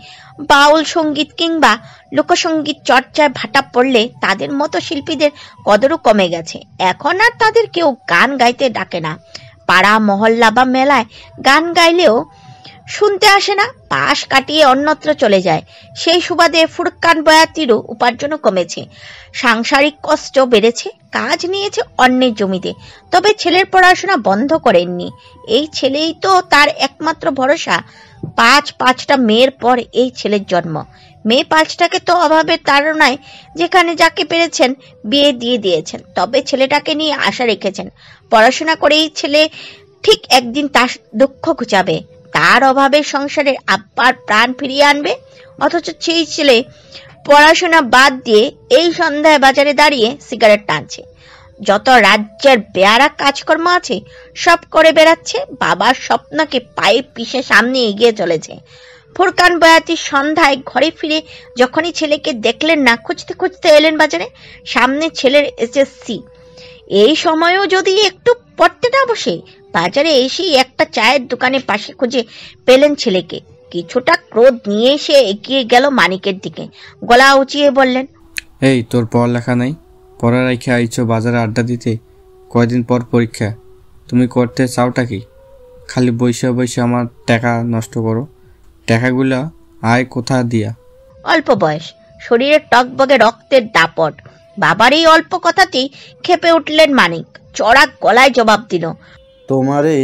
বাউল সঙ্গীত কিংবা লোকসঙ্গীত চর্চায় ভাটা পড়লে তাদের মতো শিল্পীদের কদরও কমে গেছে। এখন আর তাদের কেউ গান গাইতে ডাকে না। পাড়া মহল্লা বা মেলায় গান গাইলেও শুনতে আসে না, পাশ কাটিয়ে অন্যত্র চলে যায়। সেই সুবাদে ফুরকান বয়াতিরও উপার্জনও কমেছে, সাংসারিক কষ্ট বেড়েছে। কাজ নিয়েছে অন্যের জমিতে, তবে ছেলের পড়াশোনা বন্ধ করেননি। এই ছেলেই তো তার একমাত্র ভরসা। পাঁচটা মেয়ের পর এই ছেলের জন্ম। মেয়ে পাঁচটাকে তো অভাবের তাড়নায় যেখানে যাকে পেরেছেন বিয়ে দিয়ে দিয়েছেন, তবে ছেলেটাকে নিয়ে আশা রেখেছেন পড়াশোনা করেই ছেলে ঠিক একদিন তার দুঃখ ঘুচাবে। তা তার অভাবে সংসারের আব্বার প্রাণ ফিরিয়ে আনবে, অথচ সেই ছেলে পড়াশোনা বাদ দিয়ে এই সন্ধ্যায় বাজারে দাঁড়িয়ে সিগারেট টানছে। যত রাজ্যের বেয়ারা কাজকর্ম আছে সব করে বেড়াচ্ছে, বাবার স্বপ্নকে পায়ে পিষে সামনে এগিয়ে চলেছে। ফুরকান বয়াতি সন্ধ্যায় ঘরে ফিরে যখনই ছেলেকে দেখলেন না, খুঁজতে খুঁজতে এলেন বাজারে। সামনে ছেলের এসএসসি, এই সময়েও যদি একটু পড়তে না বসে, বাজারে এসেই একটা চায়ের দোকানের পাশে খুঁজে পেলেন ছেলেকে। কিছুটা ক্রোধ নিয়ে সে এগিয়ে গেল মানিকের দিকে, গলা উঁচিয়ে বললেন, এই তোর পড়ালেখা নাই? পড়া রেখে আইছো বাজারে আড্ডা দিতে? কয়দিন পর পরীক্ষা, তুমি করতে চাওটা কি? খালি বৈশা বৈশা আমার টাকা নষ্ট করো। টাকাগুলা আয় কোথা দিয়া? অল্প বয়স, শরীরে টকবগে রক্তের দাপট। বাবার এই অল্প কথাতেই খেপে উঠলেন মানিক, চড়া গলায় জবাব দিল, তোমারে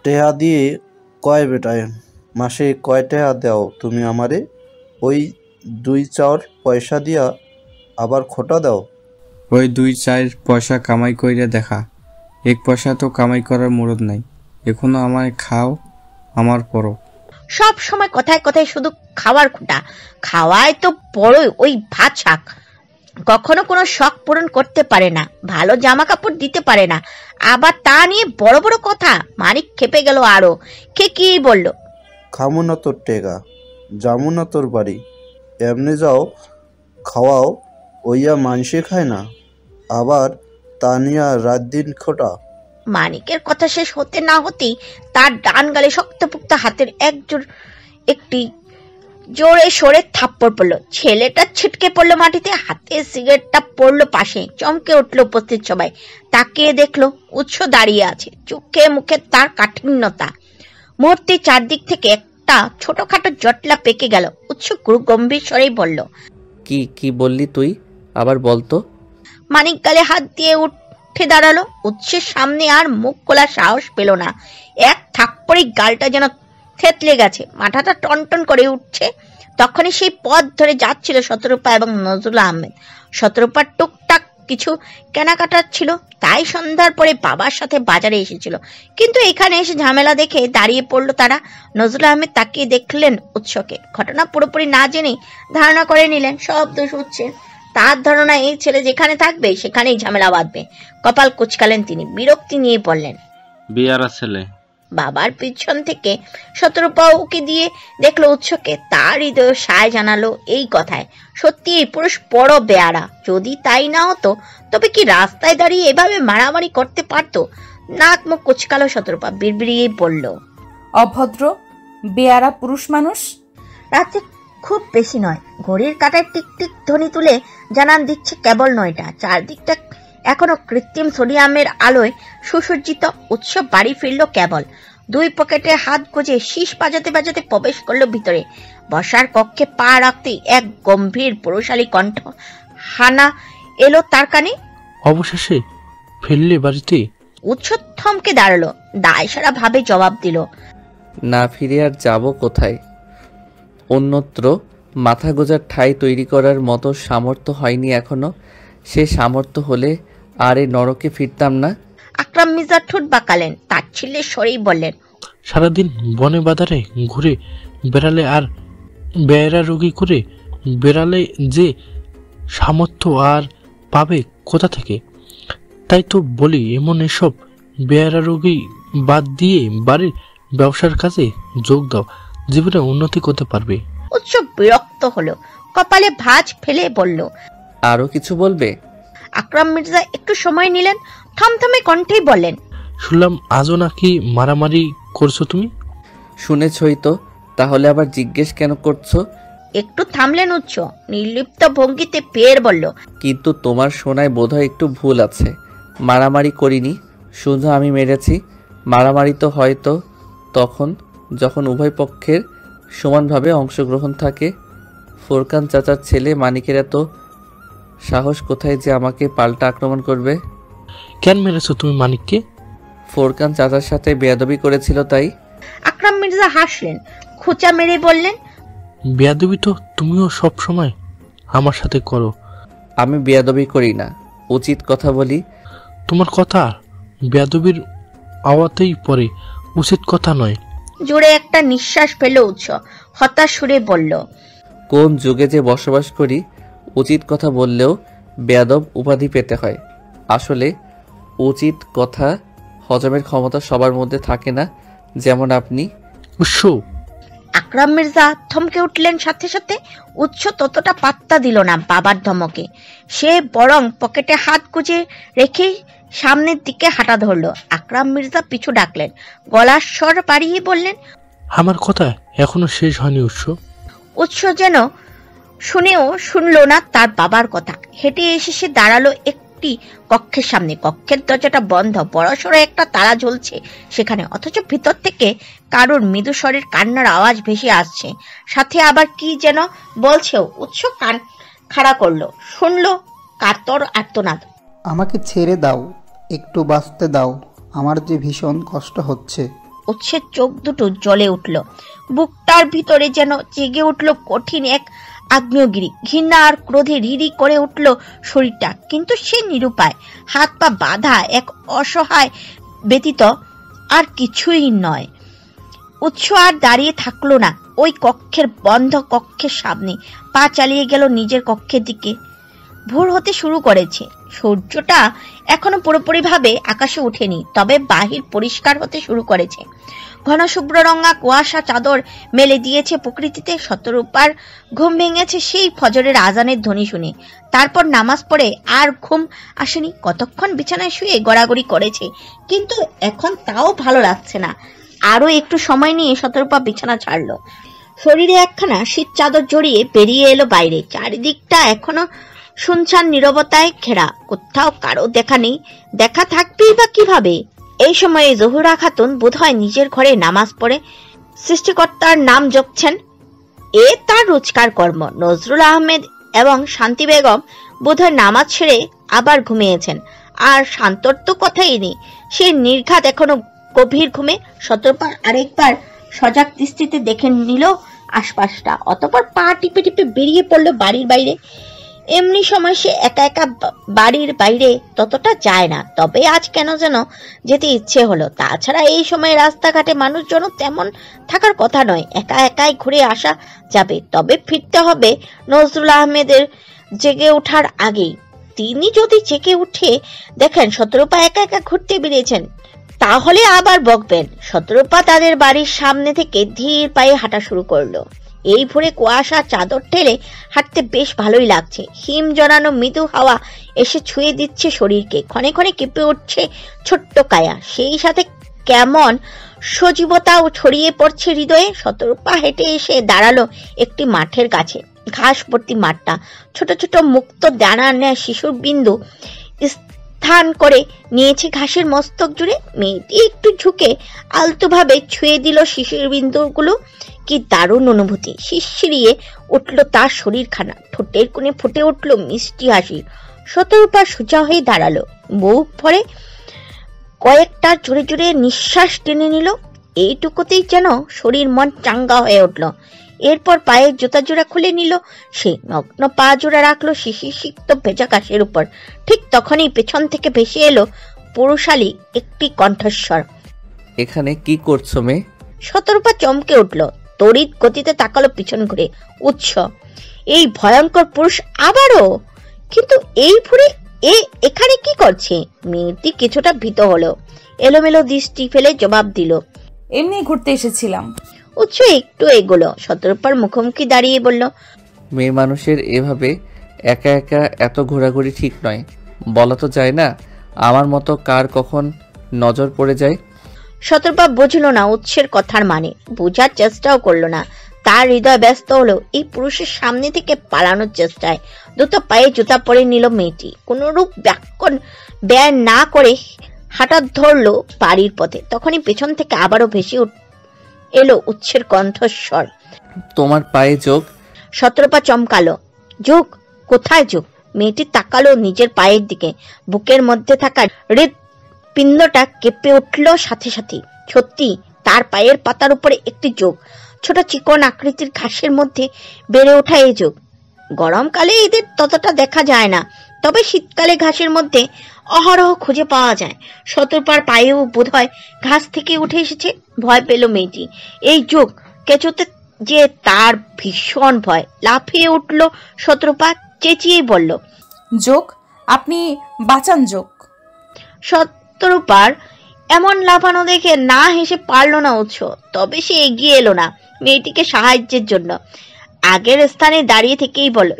টেহা দিয়ে কয় বেটায়, মাসে কয় টেহা দাও তুমি আমারে? ওই 2-4 পয়সা দিয়া আবার খোটা দাও। ওই 2-4 পয়সা কামাই কইরা দেখা, 1 পয়সা তো কামাই করার মুরদ নাই। এখনো আমায় খাও, আমার পরো। সব সময় কথায় কথায় শুধু খাওয়ার খোটা। খাওয়ায় তো বড়ই ওই ভাত শাক, কখনো কোনো শখ পূরণ করতে পারে না, ভালো জামা কাপড় দিতে পারে না, আবার তা নিয়ে বড় বড় কথা। মানিক খেপে গেল আরো, কি বলল, খামু না তোর টেকা, যামু না তোর বাড়ি, এমনি যাও খাওয়াও, ওইয়া মানসে খায় না, আবার তা নিয়া রাত দিন খোটা। মানিকের কথা শেষ হতে না হতেই তার ডান গালে শক্তপুক্ত হাতের একটি জোরে সরে থাপ্পড় পড়লো। ছেলেটা ছিটকে পড়লো মাটিতে, হাতে সিগারেটটা পড়লো পাশে। চমকে উঠলো উপস্থিত সবাই, তাকিয়ে দেখলো উৎস দাঁড়িয়ে আছে, চোখে মুখে তার কাঠিন্যতা। মুহূর্তে চারদিক থেকে একটা ছোটখাটো জটলা পেকে গেল। উৎস গম্ভীর স্বরেই বলল, কি বললি তুই? আবার বলতো। মানিক গালে হাত দিয়ে উঠে দাঁড়ালো। উৎসের সামনে আর মুখ খোলার সাহস পেল না। এক থাপ্পড়ে গালটা যেন থেতলে গেছে, মাথাটা টনটন করে উঠছে। তখনই সেই পথ ধরে যাচ্ছিল শতরূপা এবং নজরুল আহমেদ। শতরূপার টুকটাক কিছু কেনাকাটা ছিল, তাই সন্ধ্যার পরে বাবার সাথে বাজারে এসেছিল। কিন্তু এখানে এসে ঝামেলা দেখে দাঁড়িয়ে পড়লো তারা। নজরুল আহমেদ তাকিয়ে দেখলেন উৎসকে। ঘটনা পুরোপুরি না জেনে ধারণা করে নিলেন সব দোষ হচ্ছে তার। ধারণা এই ছেলে যেখানে থাকবে সেখানেই ঝামেলা বাঁধবে। কপাল কুচকালেন তিনি, বিরক্তি নিয়ে বললেন, বিয়ারা ছেলে। বাবার পিছন থেকে শতরূপা উকি দিয়ে দেখলো উৎসকে। তার হৃদয় সায় জানালো এই কথায়, সত্যি এই পুরুষ বড় বেয়ারা। যদি তাই না হতো তবে কি রাস্তায় দাঁড়িয়ে এভাবে মারামারি করতে পারতো? নাক মুখ কুচকালো শতরূপা, বিড়বিড়িয়ে বলল, অভদ্র বেয়ারা পুরুষ মানুষ। রাতে খুব বেশি নয়। ঘড়ির কাঁটায় টিকটিক ধ্বনি তুলে জানান দিচ্ছে কেবল 9টা। চারদিকটা এখনো কৃত্রিম সোডিয়ামের আলোয় সুসজ্জিত। উৎসব বাড়ি ফিরল কেবল। 2 পকেটে হাত গুজে শীষ বাজাতে বাজাতে প্রবেশ করলো ভিতরে। বসার কক্ষে পা রাখতেই এক গম্ভীর পুরুষালী কণ্ঠ হানা এলো তার কানে, অবশেষে ফিরলে বাড়িতে? উৎসব থমকে দাঁড়ালো, দায়সারা ভাবে জবাব দিল, না ফিরে আর যাব কোথায়? অন্যত্র মাথা গোজার ঠাঁই তৈরি করার মতো সামর্থ্য হয়নি এখনো। সে সামর্থ্য হলে আর এ নরকে ফিরতাম না। আকরাম মির্জা ঠোঁট বাঁকালেন, তাচ্ছিল্যের স্বরেই বললেন, সারাদিন বনে বাজারে ঘুরে বেড়ালে আর বেয়ারা রোগী করে বেড়ালে যে সামর্থ্য আর পাবে কোথা থেকে? তাই তো বলি, এমন এসব বেয়ারা রোগী বাদ দিয়ে বাড়ির ব্যবসার কাজে যোগ দাও, জীবনে উন্নতি করতে পারবে। উৎসব বিরক্ত হলো, কপালে ভাঁজ ফেলে বলল, আরো কিছু বলবে? আকরাম মির্জা একটু সময় নিলেন, থমথমে কণ্ঠেই বললেন, শুনলাম আজও নাকি মারামারি করছো তুমি? শুনেছই তো, তাহলে আবার জিজ্ঞেস কেন করছো? একটু থামলেন উৎস, নির্লিপ্ত ভঙ্গিতে ফের বলল, কিন্তু তোমার শোনায় বোধহয় একটু ভুল আছে। মারামারি করিনি, শুধু আমি মেরেছি। মারামারি তো হয়তো তখন যখন উভয় পক্ষের সমানভাবে অংশগ্রহণ থাকে। ফোরকান চাচার ছেলে মানিকের এত সাহস কোথায় যে আমাকে পাল্টা আক্রমণ করবে? কেন মেরেছো তুমি মানিককে? ফোরকান চাচার সাথে বেয়াদবি করেছিল তাই। আকরাম মির্জা হাসলেন, খোঁচা মেরে বললেন, বেয়াদবি তো তুমিও সব সময় আমার সাথে করো। আমি বেয়াদবি করি না, উচিত কথা বলি। তোমার কথা বেয়াদবির আওয়াতেই পড়ে, উচিত কথা নয়। জোরে একটা নিঃশ্বাস ফেল উৎস, হতাশ সুরে বলল, কোন যুগে যে বসবাস করি, উচিত কথা বললেও বেয়াদব উপাধি পেতে হয়। আসলে উচিত কথা হজমের ক্ষমতা সবার মধ্যে থাকে না, যেমন আপনি। উৎস আকরাম মির্জা থমকে উঠলেন। সাথে সাথে উৎস ততটা পাত্তা দিল না বাবার ধমকে। সে বরং পকেটে হাত গুজে রেখে সামনের দিকে হাঁটা ধরলো। আকরাম মির্জা পিছু ডাকলেন, গলার স্বর বাড়িয়ে বললেন, আমার কথা এখনো শেষ হয়নি উৎস। উৎস যেন শুনেও শুনলো না তার বাবার কথা। হেঁটে এসে সে দাঁড়ালো একটি কক্ষের সামনে। কক্ষের দরজাটা বন্ধ, বড়সড় একটা তালা ঝুলছে সেখানে, অথচ ভিতর থেকে কারোর মৃদু স্বরের কান্নার আওয়াজ ভেসে আসছে, সাথে আবার কি যেন বলছেও। উৎস কান খাড়া করলো, শুনলো কাতর আর্তনাদ, আমাকে ছেড়ে দাও, একটু বাঁচতে দাও, আমার যে ভীষণ কষ্ট হচ্ছে। উৎসের চোখ দুটো জ্বলে উঠল, বুকটার ভিতরে যেন জেগে উঠল কঠিন এক আগ্নেয়গিরি। ঘৃণা আর ক্রোধে রিরি করে উঠল শরীরটা, কিন্তু সে নিরুপায়, হাত পা বাঁধা, এক অসহায় ব্যতীত আর কিছুই নয়। উৎস আর দাঁড়িয়ে থাকলো না ওই কক্ষের বন্ধ কক্ষের সামনে, পা চালিয়ে গেল নিজের কক্ষের দিকে। ভোর হতে শুরু করেছে, সূর্যটা এখনো পুরোপুরিভাবে আকাশে ওঠেনি, তবে বাহির পরিষ্কার হতে শুরু করেছে। ঘন শুভ্র রঙা কুয়াশা চাদর মেলে দিয়েছে প্রকৃতিতে। শতরূপার ঘুম ভেঙেছে সেই ফজরের আজানের ধ্বনি শুনে। তারপর নামাজ পড়ে আর ঘুম আসেনি। কতক্ষণ বিছানায় শুয়ে গড়াগড়ি করেছে, কিন্তু এখন তাও ভালো লাগছে না। আরো একটু সময় নিয়ে শতরূপা বিছানা ছাড়লো, শরীরে একখানা শীত চাদর জড়িয়ে বেরিয়ে এলো বাইরে। চারিদিকটা এখনো শুনশান নীরবতায় ঘেরা, কোথাও কারো দেখা নেই। দেখা থাকবেই বা কিভাবে? এই সময়ে জহুরা খাতুন বোধহয় নিজের ঘরে নামাজ পড়ে সৃষ্টিকর্তার নাম জপছেন। এ তার রোজকার কর্ম। নজরুল আহমেদ এবং শান্তি বেগম বোধহয় নামাজ ছেড়ে আবার ঘুমিয়েছেন। আর শান্তর তো কথাই নেই, সে নির্ঘাত এখনো গভীর ঘুমে। শতরূপা আরেকবার সজাগ দৃষ্টিতে দেখে নিল আশপাশটা, অতঃপর পা টিপে টিপে বেরিয়ে পড়লো বাড়ির বাইরে। এমনি সময় সে একা একা বাড়ির বাইরে ততটা যায় না, তবে আজ কেন যেন যেতে ইচ্ছে হলো। তাছাড়া এই সময় রাস্তাঘাটে মানুষজন তেমন থাকার কথা নয়, একা একাই ঘুরে আসা যাবে। তবে ফিরতে হবে নজরুল আহমেদের জেগে ওঠার আগেই। তিনি যদি জেগে উঠে দেখেন শতরূপা একা একা ঘুরতে বেরিয়েছেন, তাহলে আবার বকবেন। শতরূপা তাদের বাড়ির সামনে থেকে ধীর পায়ে হাঁটা শুরু করলো। এই ভোরে কুয়াশা চাদর ঠেলে হাঁটতে বেশ ভালোই লাগছে। হিম জড়ানো মৃদু হাওয়া এসে ছুঁয়ে দিচ্ছে শরীরকে, ক্ষণে ক্ষণে কেঁপে উঠছে ছোট্ট কায়া, সেই সাথে কেমন সজীবতাও ছড়িয়ে পড়ছে হৃদয়ে। শতরূপা হেঁটে এসে দাঁড়ালো একটি মাঠের কাছে। ঘাস ভর্তি মাঠটা, ছোট ছোট মুক্ত দানার ন্যায় শিশুর বিন্দু স্থান করে নিয়েছে ঘাসের মস্তক জুড়ে। মেয়েটি একটু ঝুঁকে আলতোভাবে ছুঁয়ে দিল শিশুর বিন্দুগুলো। কি দারুণ অনুভূতি! শিরশিরিয়ে উঠল তার শরীরখানা, ঠোঁটের কোণে ফুটে উঠল মিষ্টি হাসি। শতরূপা সোজা হয়ে দাঁড়ালো, বুক ভরে কয়েকটা জোরে জোরে নিঃশ্বাস টেনে নিল। এইটুকুতেই যেন শরীর মন চাঙ্গা হয়ে উঠল। এরপর পায়ের জুতা জোড়া খুলে নিল সে, নগ্ন পা জোড়া রাখলো শিশির সিক্ত ভেজা ঘাসের উপর। ঠিক তখনই পেছন থেকে ভেসে এলো পুরুষালী একটি কণ্ঠস্বর, এখানে কি করছো মেয়ে? শতরূপা চমকে উঠল, তড়িৎ গতিতে তাকালো পিছন ঘুরে। উৎস, এই ভয়ঙ্কর পুরুষ আবারও! কিন্তু এই ভোরে এখানে কি করছে? মেয়েটি কিছুটা ভীত হলো, এলোমেলো দৃষ্টি ফেলে জবাব দিল, এমনি ঘুরতে এসেছিলাম। উৎস একটু এগোলো, শতরূপার মুখোমুখি দাঁড়িয়ে বলল, মেয়ে মানুষের এভাবে একা একা এত ঘোরাঘুরি ঠিক নয়। বলা তো যায় না আমার মতো কার কখন নজর পড়ে যায়। শতরূপা বুঝল না উৎসের কথার মানে, বোঝার চেষ্টাও করলো না। তার হৃদয় ব্যস্ত হলো এই পুরুষের সামনে থেকে পালানোর চেষ্টায়। দুটো পায়ে জুতা পরে নিল মেয়েটি, কোনরূপ ব্যয় না করে হাঁটা ধরলো বাড়ির পথে। তখনই পেছন থেকে আবারও ভেসে এলো উৎসের কণ্ঠস্বর, তোমার পায়ে যোগ। শতরূপা চমকালো, যোগ? কোথায় যোগ? মেয়েটি তাকালো নিজের পায়ের দিকে, বুকের মধ্যে থাকা হৃৎপিণ্ডটা কেঁপে উঠল সাথে সাথে। সত্যি তার পায়ের পাতার উপরে একটি যোগ, ছোট চিকন আকৃতির ঘাসের মধ্যে বেড়ে ওঠা এই যোগ। গরমকালে এদের ততটা দেখা যায় না, তবে শীতকালে ঘাসের মধ্যে অহরহ খুঁজে পাওয়া যায়। শতরূপার পায়েও বোধহয় ঘাস থেকে উঠে এসেছে। ভয় পেল মেয়েটি। এই যোগ কেঁচোতে যে তার ভীষণ ভয়। লাফিয়ে উঠল শতরূপা, চেঁচিয়ে বলল, যোগ, আপনি বাঁচান যোগ। শতরূপার এমন লাফানো দেখে না হেসে পারল না উৎস। তবে সে এগিয়ে এলো না মেয়েটিকে সাহায্যের জন্য। আগের স্থানে দাঁড়িয়ে থেকেই বলল,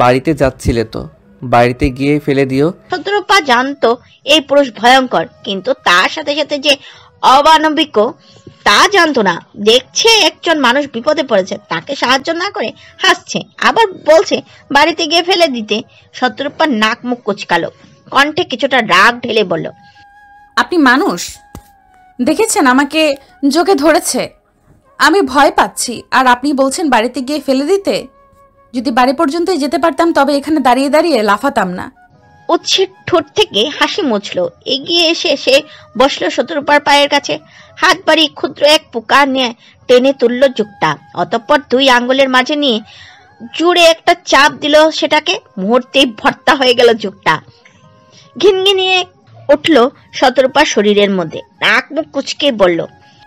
বাড়িতে যাচ্ছিলে তো, বাড়িতে গিয়ে ফেলে দিও। শতরূপা জানতো এই পুরুষ ভয়ঙ্কর, কিন্তু তার সাথে সাথে যে অমানবিক তা জানতো না। দেখছে একজন মানুষ বিপদে পড়েছে, তাকে সাহায্য না করে হাসছে, আবার বলছে বাড়িতে গিয়ে ফেলে দিতে। শতরূপার নাক মুখ কুচকালো, কণ্ঠে কিছুটা রাগ ঢেলে বলল, আপনি মানুষ দেখেছেন? আমাকে যোগে ধরেছে, আমি ভয় পাচ্ছি, আর আপনি বলছেন বাড়িতে গিয়ে ফেলে দিতে। যদি বাড়ি পর্যন্ত যেতে পারতাম তবে এখানে দাঁড়িয়ে দাঁড়িয়ে লাফাতাম না। উৎসের ঠোঁট থেকে হাসি মুছল। এগিয়ে এসে সে বসলো শতরূপার পায়ের কাছে। হাত বাড়িয়ে ক্ষুদ্র এক পোকা নিয়ে টেনে তুলল যোগটা। অতঃপর দুই আঙ্গুলের মাঝে নিয়ে জুড়ে একটা চাপ দিল সেটাকে। মুহূর্তেই ভর্তা হয়ে গেল যোগটা। ঘিনঘিনিয়ে উঠল শতরূপার শরীরের মধ্যে। নাক মুখ কুচকে বলল,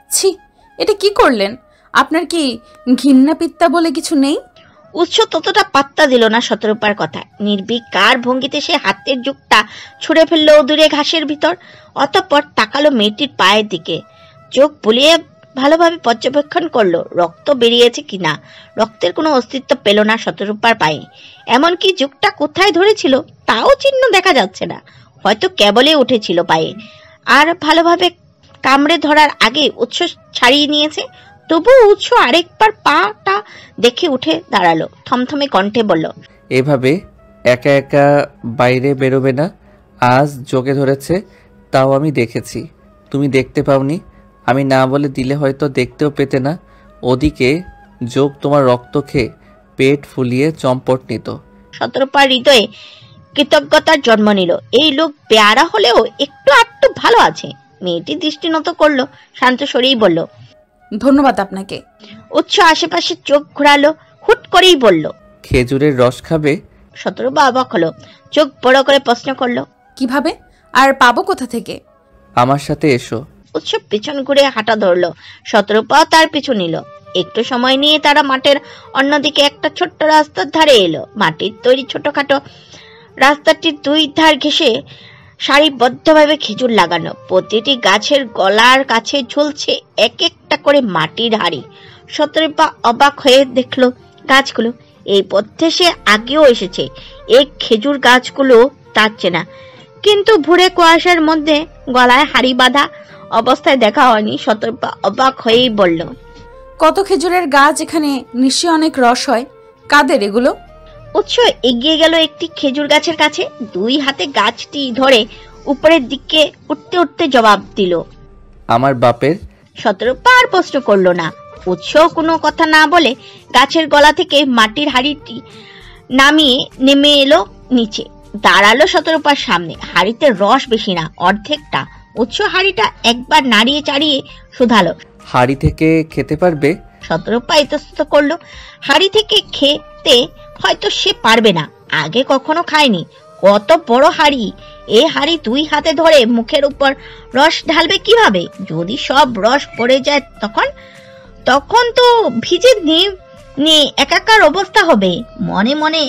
ছি, এটা কি করলেন? আপনার কি ঘৃণা পিত্তা বলে কিছু নেই? উৎস ততটা পাত্তা দিল না শতরূপার কথা। নির্বিকার ভঙ্গিতে সে হাতের যুগটা ছুঁড়ে ফেললো দূরে ঘাসের ভিতর। অতঃপর তাকালো মেয়েটির পায়ের দিকে। চোখ বুলিয়ে ভালোভাবে পর্যবেক্ষণ করলো রক্ত বেরিয়েছে কিনা। রক্তের কোনো অস্তিত্ব পেল না শতরূপার পায়ে। এমনকি যুগটা কোথায় ধরেছিল তাও চিহ্ন দেখা যাচ্ছে না। হয়তো কেবলই উঠেছিল পায়ে, আর ভালোভাবে কামড়ে ধরার আগে উৎস ছাড়িয়ে নিয়েছে। তবু উৎস আরেকবার পাটা দেখে উঠে দাঁড়ালো। থমথমে কণ্ঠে বলল, এভাবে একা একা বাইরে বেরোবে না। আজ যোগে ধরেছে, তাও আমি দেখেছি, তুমি দেখতে পাওনি। আমি না বলে দিলে হয়তো দেখতেও পেতে না। ওদিকে যোগ তোমার রক্ত খেয়ে পেট ফুলিয়ে চম্পট নিত। শতরূপার হৃদয়ে কৃতজ্ঞতার জন্ম নিল। এই লোক পেয়ারা হলেও একটু আটটু ভালো আছে। মেয়েটি দৃষ্টি নত করলো, শান্ত স্বরেই বলল, ধন্যবাদ আপনাকে। উৎস আশেপাশে চোখ ঘোরালো, হুট করেই বলল, খেজুরের রস খাবে? শতরূপা অবাক হলো, চোখ বড় করে প্রশ্ন করলো, কিভাবে আর পাবো কোথা থেকে? আমার সাথে এসো। উৎসব পিছন ঘুরে হাঁটা ধরলো। শতরূপাও তার পিছু নিল। একটু সময় নিয়ে তারা মাঠের অন্যদিকে একটা ছোট্ট রাস্তার ধারে এলো। মাটির তৈরি ছোটখাটো রাস্তাটির দুই ধার ঘেঁষে সারিবদ্ধভাবে খেজুর লাগানো। প্রতিটি গাছের গলার কাছে ঝুলছে এক একটা করে মাটির হাড়ি। শতরূপা অবাক হয়ে দেখলো গাছগুলো। এই পথে সে আগেও এসেছে। এই খেজুর গাছগুলো তার চেনা, কিন্তু ভোরে কুয়াশার মধ্যে গলায় হাড়ি বাঁধা অবস্থায় দেখা হয়নি। শতরূপা অবাক হয়েই বলল, কত খেজুরের গাছ এখানে, নিশ্চয়ই অনেক রস হয়। কাদের এগুলো? উৎস এগিয়ে গেল একটি খেজুর গাছের কাছে। দুই হাতে গাছটি ধরে উপরের দিকে উঠতে উঠতে জবাব দিল, আমার বাপের। শতরূপা আর প্রশ্ন করলো না। উৎস কোনো কথা না বলে গাছের গলা থেকে মাটির হাড়িটি নামিয়ে নেমে এলো নিচে। দাঁড়ালো শতরূপার সামনে। হাড়িতে রস বেশি না, অর্ধেকটা। উৎস হাড়িটা একবার নাড়িয়ে চাড়িয়ে শুধালো, হাড়ি থেকে খেতে পারবে? শতরূপা ইতস্তত করলো। হাড়ি থেকে খেতে হয়তো সে পারবে না, আগে কখনো খায়নি। কত বড় হাড়ি! এই হাড়ি দুই হাতে ধরে মুখের উপর রস ঢালবে কিভাবে? যদি সব রস পড়ে যায় তখন তো ভিজে নিয়ে একাকার অবস্থা হবে। মনে মনে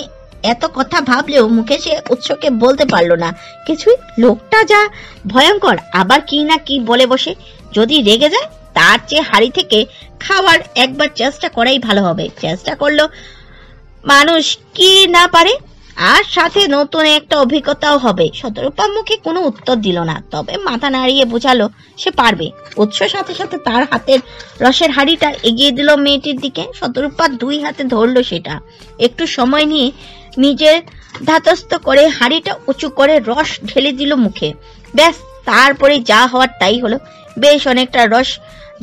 এত কথা ভাবলেও মুখে সে উৎসকে বলতে পারলো না কিছুই। লোকটা যা ভয়ঙ্কর, আবার কি না কি বলে বসে। যদি রেগে যায় তার চেয়ে হাড়ি থেকে খাওয়ার একবার চেষ্টা করাই ভালো হবে। চেষ্টা করলো মানুষ কি না পারে, আর সাথে নতুন একটা অভিজ্ঞতাও হবে। শতরূপা মুখে কোনো উত্তর দিল না, তবে মাথা নাড়িয়ে বোঝালো সে পারবে। উৎস সাথে সাথে তার হাতের রসের হাড়িটা এগিয়ে দিল মেয়েটির দিকে। শতরূপা দুই হাতে ধরলো সেটা। একটু সময় নিয়ে নিজের ধাতস্থ করে হাড়িটা উঁচু করে রস ঢেলে দিল মুখে। ব্যাস, তারপরে যা হওয়ার তাই হলো। বেশ অনেকটা রস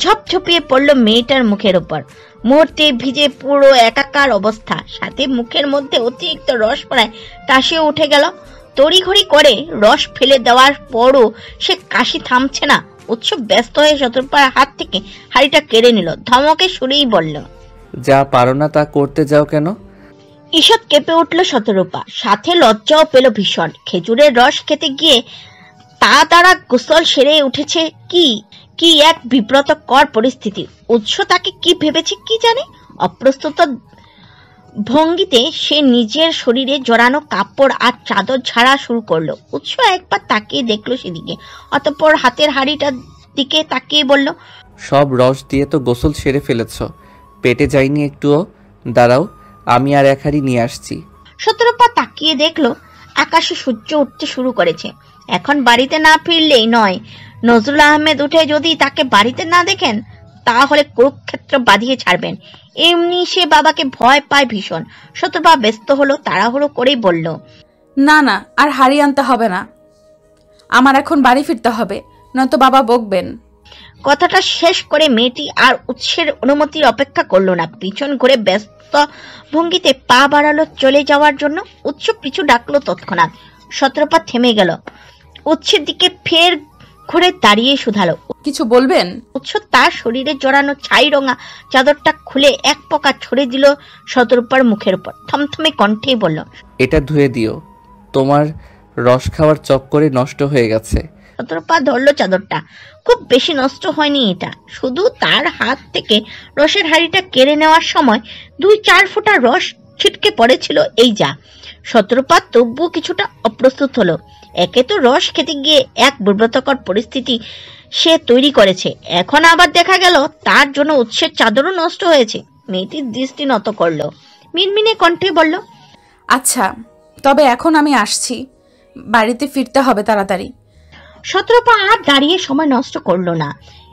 ঝপঝপিয়ে পড়লো মেয়েটার মুখের উপর। মুহূর্তে ভিজে পুরো একাকার অবস্থা, সাথে মুখের মধ্যে অতিরিক্ত রস পড়ায় কাশিও উঠে গেল। তড়িঘড়ি করে রস ফেলে দেওয়ার পরও সে কাশি থামছে না। উৎসব ব্যস্ত হয়ে শতরূপার হাত থেকে হাড়িটা কেড়ে নিল। ধমকে সুরেই বলল, যা পারো না তা করতে যাও কেন? ঈষৎ কেঁপে উঠল শতরূপা, সাথে লজ্জাও পেল ভীষণ। খেজুরের রস খেতে গিয়ে তা তারা গোসল সেরে উঠেছে। কি কি এক বিব্রতকর পরিস্থিতি। উৎস তাকে কি ভেবেছে কি জানে। অপ্রস্তুত ভঙ্গিতে সে নিজের শরীরে জড়ানো কাপড় আর চাদর ঝাড়া শুরু করলো। উৎস একবার তাকিয়ে দেখলো সেদিকে, অতঃপর হাতের হাড়িটার দিকে তাকিয়ে বলল, সব রস দিয়ে তো গোসল সেরে ফেলেছ, পেটে যায়নি একটুও? দাঁড়াও, আমি আর এক হাড়ি নিয়ে আসছি। শতরূপা তাকিয়ে দেখলো আকাশে সূর্য উঠতে শুরু করেছে। এখন বাড়িতে না ফিরলেই নয়। নজরুল আহমেদ উঠে যদি তাকে বাড়িতে না দেখেন তাহলে কুরুক্ষেত্র বাঁধিয়ে ছাড়বেন। এমনি সে বাবাকে ভয় পায় ভীষণ। শতরূপা ব্যস্ত হলো, তাড়াহুড়ো করেই বলল, না না, আর হাড়ি আনতে হবে না, আমার এখন বাড়ি ফিরতে হবে, নয়তো বাবা বকবেন। কথাটা শেষ করে মেয়েটি আর উৎসের অনুমতির অপেক্ষা করলো না। পিছন ঘুরে ব্যস্ত ভঙ্গিতে পা বাড়ালো চলে যাওয়ার জন্য। উৎস পিছু ডাকলো তৎক্ষণাৎ। শতরূপা থেমে গেল। উৎসের দিকে ফের ঘুরে দাঁড়িয়ে শুধালো, কিছু বলবেন? উৎস তার শরীরে জড়ানো ছাই রঙা চাদরটা খুলে এক পকা ছড়ে দিল শতরূপার মুখের উপর। থমথমে কণ্ঠে বলল, এটা ধুয়ে দিও, তোমার রস খাওয়ার চক্করে নষ্ট হয়ে গেছে। শতরূপা ধরলো চাদরটা। খুব বেশি নষ্ট হয়নি এটা, শুধু তার হাত থেকে রসের হাড়িটা কেড়ে নেওয়ার সময় 2-4 ফোঁটা রস ছিটকে পড়েছিল, এই যা। শতরূপা তবু কিছুটা অপ্রস্তুত হলো। একে তো রস খেতে গিয়ে এক বিব্রতকর পরিস্থিতি সে তৈরি করেছে, এখন আবার দেখা গেল তার জন্য উৎসের চাদরও নষ্ট হয়েছে। মেয়েটির দৃষ্টি নত করলো, মিনমিনে কণ্ঠে বলল, আচ্ছা, তবে এখন আমি আসছি, বাড়িতে ফিরতে হবে তাড়াতাড়ি। শতরূপা আর দাঁড়িয়ে সময় নষ্ট করলো না,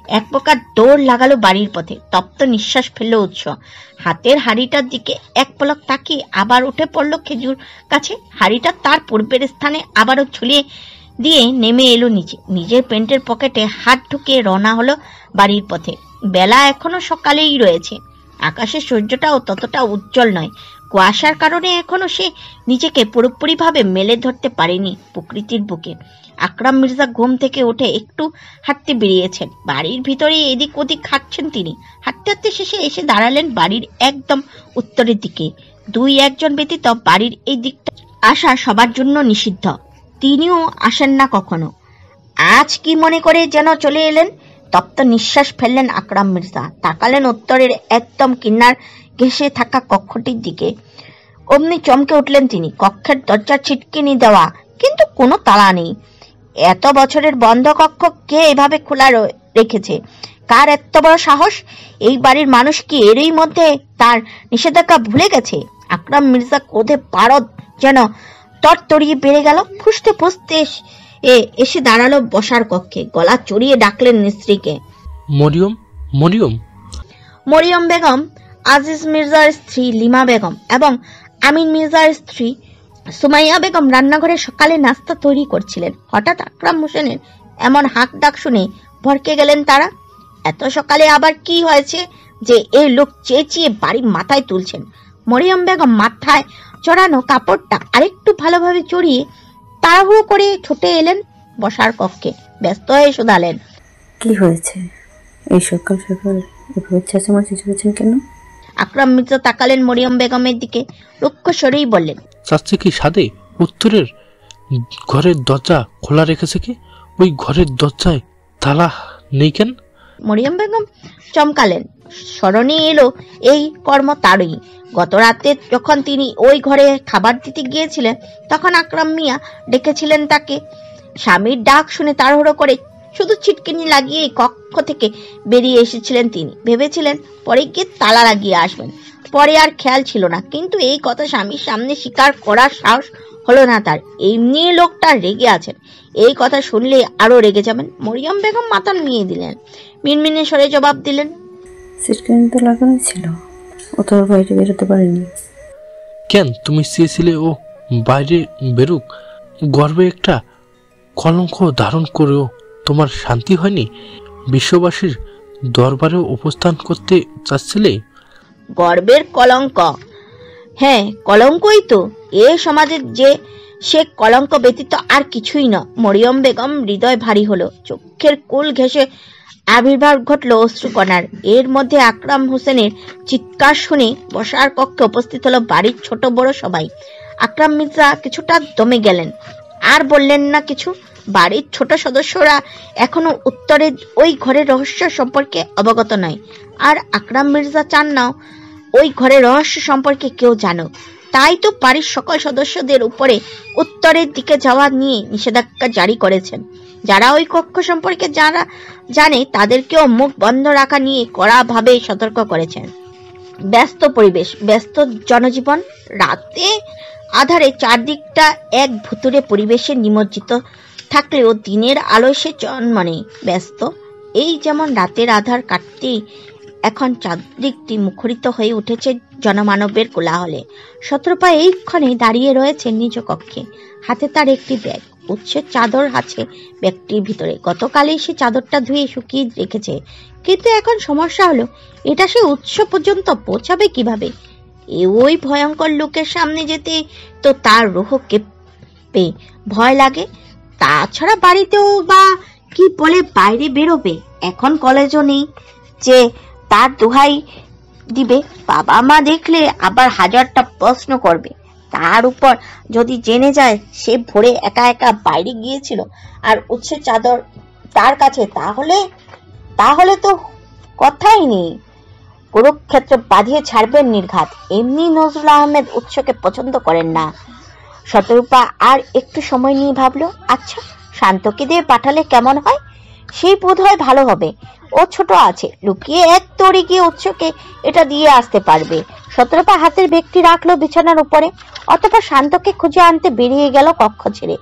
এক প্রকার দৌড় লাগালো বাড়ির পথে। তপ্ত নিঃশ্বাস ফেললো উৎস। হাতের হাড়িটার দিকে এক পলক তাকিয়ে আবার উঠে পড়লো খেজুর কাছে। হাড়িটা তার পূর্বের স্থানে আবারও ঝুলিয়ে দিয়ে নেমে এলো নিচে। নিজের প্যান্টের পকেটে হাত ঢুকিয়ে রওনা হলো বাড়ির পথে। বেলা এখনো সকালেই রয়েছে। আকাশে সূর্যটাও ততটা উজ্জ্বল নয়। কুয়াশার কারণে এখনো সে নিজেকে পুরোপুরিভাবে মেলে ধরতে পারেনি প্রকৃতির বুকে। আকরাম মির্জা ঘুম থেকে উঠে একটু হাঁটতে বেরিয়েছেন। বাড়ির ভিতরে এদিক ওদিক হাঁটছেন তিনি। হাঁটতে হাঁটতে শেষে এসে দাঁড়ালেন বাড়ির একদম উত্তরের দিকে। 2-1 জন ব্যতীত বাড়ির এই দিকটা আসা সবার জন্য নিষিদ্ধ। তিনিও আসেন না কখনো। আজ কি মনে করে যেন চলে এলেন। তপ্ত নিঃশ্বাস ফেললেন আকরাম মির্জা। তাকালেন উত্তরের একদম কিনার ঘেঁষে থাকা কক্ষটির দিকে। অমনি চমকে উঠলেন তিনি। কক্ষের দরজা ছিটকিনি দেওয়া, কিন্তু কোনো তালা নেই। এত বছরের বন্ধ কক্ষ কে এভাবে খোলা রেখেছে? কার এত বড় সাহস? এই বাড়ির মানুষ কি এরই মধ্যে তার নিষেধাজ্ঞা ভুলে গেছে? আকরাম মির্জা ক্রোধে পারদ যেন তরতরিয়ে বেড়ে গেল। ফুসতে ফুসতে এসে দাঁড়ালো বসার কক্ষে। গলা চড়িয়ে ডাকলেন স্ত্রীকে, মরিয়ম। মরিয়ম মরিয়ম বেগম আজিজ মির্জার স্ত্রী লিমা বেগম এবং আমিন মির্জার স্ত্রী সুমাইয়া বেগম রান্নাঘরে সকালে নাস্তা তৈরি করছিলেন। হঠাৎ আকরাম হোসেনের এমন হাঁক ডাক শুনে ভরকে গেলেন তারা। এত সকালে আবার কি হয়েছে যে এই লোক চেঁচিয়ে বাড়ি মাথায় তুলছেন? মরিয়ম বেগম মাথায় চড়ানো কাপড়টা আরেকটু ভালোভাবে চড়িয়ে তাড়াহুড়ো করে ছুটে এলেন বসার কক্ষে। ব্যস্ত হয়ে শুধালেন, কি হয়েছে? এই সকাল সকাল এভাবে চেঁচামেচি চলেছেন কেন? আকরাম মির্জা তাকালেন মরিয়ম বেগমের দিকে, রুক্ষ স্বরেই বললেন, চাচ্ছে কি সাদে উত্তরের ঘরের দরজা খোলা রেখেছে কি? ওই ঘরের দরজায় তালা নেই কেন? মরিয়ম বেগম চমকালেন। স্মরণে এলো এই কর্ম তারই। গত রাতে যখন তিনি ওই ঘরে খাবার দিতে গিয়েছিলেন তখন আকরাম মিয়া ডেকেছিলেন তাকে। স্বামীর ডাক শুনে তাড়াহুড়ো করে শুধু ছিটকিনি লাগিয়ে কক্ষ থেকে বেরিয়ে এসেছিলেন তিনি। ভেবেছিলেন পরে গিয়ে তালা লাগিয়ে আসবেন। পরে আর খেয়াল ছিল না। কিন্তু এই কথা স্বামীর সামনে স্বীকার করার সাহস হলো না তার। এমনি লোকটা রেগে আছেন, এই কথা শুনলে আরো রেগে যাবেন। মরিয়ম বেগম মাথা নিয়ে দিলেন, মিনমিনে স্বরে জবাব দিলেন, ছিটকিনি তো লাগানো ছিল, ও তো বাইরে বেরোতে পারেনি। কেন তুমি চেয়েছিলে ও বাইরে বেরুক? গর্বে একটা কলঙ্ক ধারণ করেও তোমার শান্তি হয়নি? বিশ্ববাসীর দরবারে উপস্থান করতে চাচ্ছিলে? গর্বের কলঙ্ক? হ্যাঁ, কলঙ্কই তো। এ সমাজের যে সে কলঙ্ক ব্যতীত আর কিছুই না। মরিয়ম বেগম হৃদয় ভারী হলো, চোখের কোল ঘেঁষে আবির্ভাব ঘটলো অশ্রুকণার। এর মধ্যে আকরাম হোসেনের চিৎকার শুনে বসার কক্ষে উপস্থিত হলো বাড়ির ছোট বড় সবাই। আকরাম মির্জা কিছুটা দমে গেলেন, আর বললেন না কিছু। বাড়ির ছোট সদস্যরা এখনো উত্তরের ওই ঘরের রহস্য সম্পর্কে অবগত নয়, আর আকরাম মির্জা চান না ওই ঘরের রহস্য সম্পর্কে কেউ জানুক। তাই তো বাড়ির সকল সদস্যদের উপরে উত্তরের দিকে যাওয়া নিয়ে নিষেধাজ্ঞা জারি করেছেন। যারা ওই কক্ষ সম্পর্কে যারা জানে তাদেরকেও মুখ বন্ধ রাখা নিয়ে কড়াভাবে সতর্ক করেছেন। ব্যস্ত পরিবেশ, ব্যস্ত জনজীবন, রাতে আধারে চারদিকটা এক ভুতুরে পরিবেশে নিমজ্জিত থাকলেও দিনের আলোয় সে জন্মনে ব্যস্ত। এই যেমন রাতের আধার কাটতেই এখন চারদিকটি মুখরিত হয়ে উঠেছে জনমানবের কোলাহলে। শতরূপা এইক্ষণে দাঁড়িয়ে রয়েছে নিজ কক্ষে, হাতে তার একটি ব্যাগ, উৎসের চাদর আছে ব্যাগটির ভিতরে। গতকালই সে চাদরটা ধুয়ে শুকিয়ে রেখেছে, কিন্তু এখন সমস্যা হলো এটা সে উৎস পর্যন্ত পৌঁছাবে কিভাবে? ওই ভয়ঙ্কর লোকের সামনে যেতে তো তার রুহ কেঁপে ভয় লাগে। তাছাড়া বাড়িতেও বা কি বলে বাইরে বেরোবে? এখন কলেজও নেই যে তার দোহাই দিবে, বাবা মা দেখলে আবার হাজারটা প্রশ্ন করবে। তার উপর যদি জেনে যায় সে ভোরে একা একা বাইরে গিয়েছিল আর উৎসের চাদর তার কাছে, তাহলে তো কথাই নেই, কুরুক্ষেত্র বাঁধিয়ে ছাড়বেন নির্ঘাত। এমনি নজরুল আহমেদ উৎসকে পছন্দ করেন না। শতরূপা আর একটু সময় নিয়ে ভাবলো, আচ্ছা শান্তকে দিয়ে পাঠালে কেমন হয়? সেই বোধ হয় ভালো হবে। ও ছোট আছে, লুকিয়ে এক দৌড়ে গিয়ে উৎসকে এটা দিয়ে আসতে পারবে। শতরূপা হাতের ব্যাগটি রাখলো বিছানার উপরে, অতঃপর শান্তকে খুঁজে আনতে বেরিয়ে গেল কক্ষ ছেড়ে।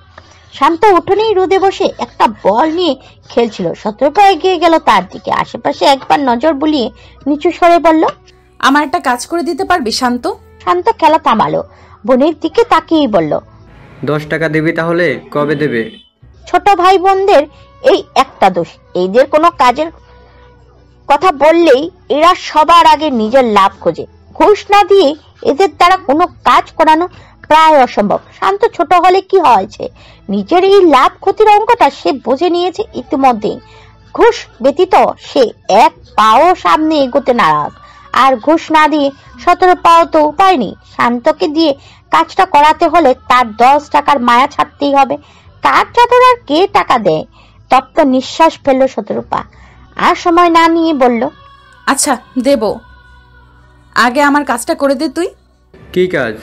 শান্ত উঠোনেই রোদে বসে একটা বল নিয়ে খেলছিল। শতরূপা এগিয়ে গেল তার দিকে, আশেপাশে একবার নজর বুলিয়ে নিচু স্বরে বলল, আমার একটা কাজ করে দিতে পারবি শান্ত? শান্ত খেলা থামালো, বোনের দিকে তাকিয়ে বলল, 10 টাকা দিবি তাহলে? কবে দেবে? ছোট ভাই বোনদের এই একটা দোষ, এদের কোনো কাজের কথা বললেই এরা সবার আগে নিজের লাভ খোঁজে। ঘুষ না দিয়ে এদের দ্বারা কোনো কাজ করানো প্রায় অসম্ভব। শান্ত ছোট হলে কি হয়েছে, নিজের এই লাভ ক্ষতির অঙ্কটা সে বুঝে নিয়েছে ইতিমধ্যেই। ঘুষ ব্যতীত সে এক পাও সামনে এগোতে নারাজ, আর ঘুষ না দিয়ে 17 পাও তো উপায় নেই। শান্তকে দিয়ে কাজটা করাতে হলে তার 10 টাকার মায়া ছাড়তেই হবে। কার চাদর আর কে টাকা দেয়? তপ্ত নিঃশ্বাস ফেললো শতরূপা, আর সময় না নিয়ে বলল, আচ্ছা দেব, আগে আমার কাজটা করে দে তুই। কি কাজ?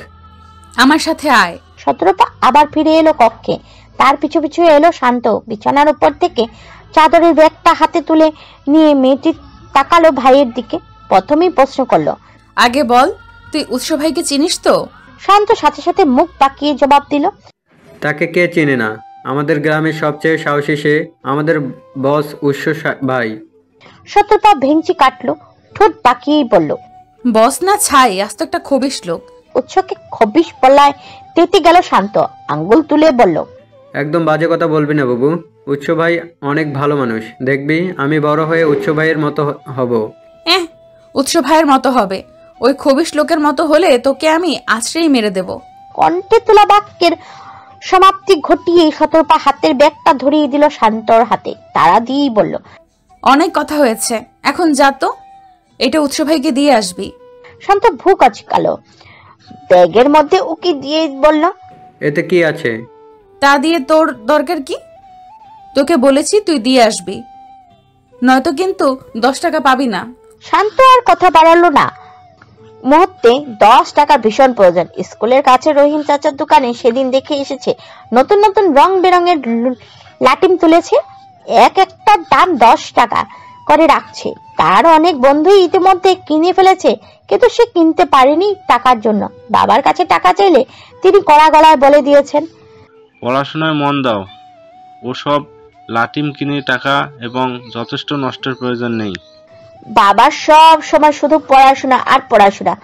আমার সাথে আয়। শতরূপা আবার ফিরে এলো কক্ষে, তার পিছু পিছু এলো শান্ত। বিছানার উপর থেকে চাদরের ব্যাগটা হাতে তুলে নিয়ে মেয়েটি তাকালো ভাইয়ের দিকে। প্রথমেই প্রশ্ন করলো, আগে বল তুই উৎস ভাইকে চিনিস তো? শান্ত সাথে সাথে মুখ বাঁকিয়ে জবাব দিল, তাকে কে চেনে না? আমাদের গ্রামের সবচেয়ে সাহসী সে, আমাদের বস উৎস ভাই। শতরূপা ভেঙচি কাটলো, ঠোঁট বাঁকিয়েই বলল, বস না ছাই, আস্ত একটা খবিশ লোক। উৎসকে খবিশ বলায় তেতে গেল শান্ত, আঙ্গুল তুলে বলল, একদম বাজে কথা বলবি না বাবু। উৎস ভাই অনেক ভালো মানুষ, দেখবি আমি বড় হয়ে উৎস ভাইয়ের মতো হব। উৎস ভাইয়ের মতো হবে? ওই খবিশ লোকের মতো হলে তোকে আমি আছড়েই মেরে দেব। কণ্ঠে তোলা বাক্যের সমাপ্তি ঘটিয়ে শতরূপা হাতের ব্যাগটা ধরিয়ে দিল শান্তর হাতে, তারা দিয়েই বলল, অনেক কথা হয়েছে, এখন যা তো, এটা উৎস ভাইকে দিয়ে আসবি। শান্ত ভুক আচকালো, ব্যাগের মধ্যে উকি দিয়ে বলল, এতে কি আছে? তা দিয়ে তোর দরকার কি? তোকে বলেছি তুই দিয়ে আসবি, নয়তো কিন্তু 10 টাকা পাবি না। শান্ত আর কথা বাড়ালো না। মুহূর্তে 10 টাকার ভীষণ প্রয়োজন। স্কুলের কাছে রহিম চাচার দোকানে সেদিন দেখে এসেছে নতুন নতুন রং বেরঙের লাটিম তুলেছে, এক একটার দাম 10 টাকা করে রাখছে। তার অনেক বন্ধুই ইতিমধ্যে কিনে ফেলেছে, কিন্তু সে কিনতে পারেনি টাকার জন্য। বাবার কাছে টাকা চাইলে তিনি কড়া গলায় বলে দিয়েছেন, পড়াশোনায় মন দাও, ওসব লাটিম কিনে টাকা এবং যথেষ্ট নষ্টের প্রয়োজন নেই। বাবার সব সময় শুধু পড়াশোনা আর পড়াশোনা,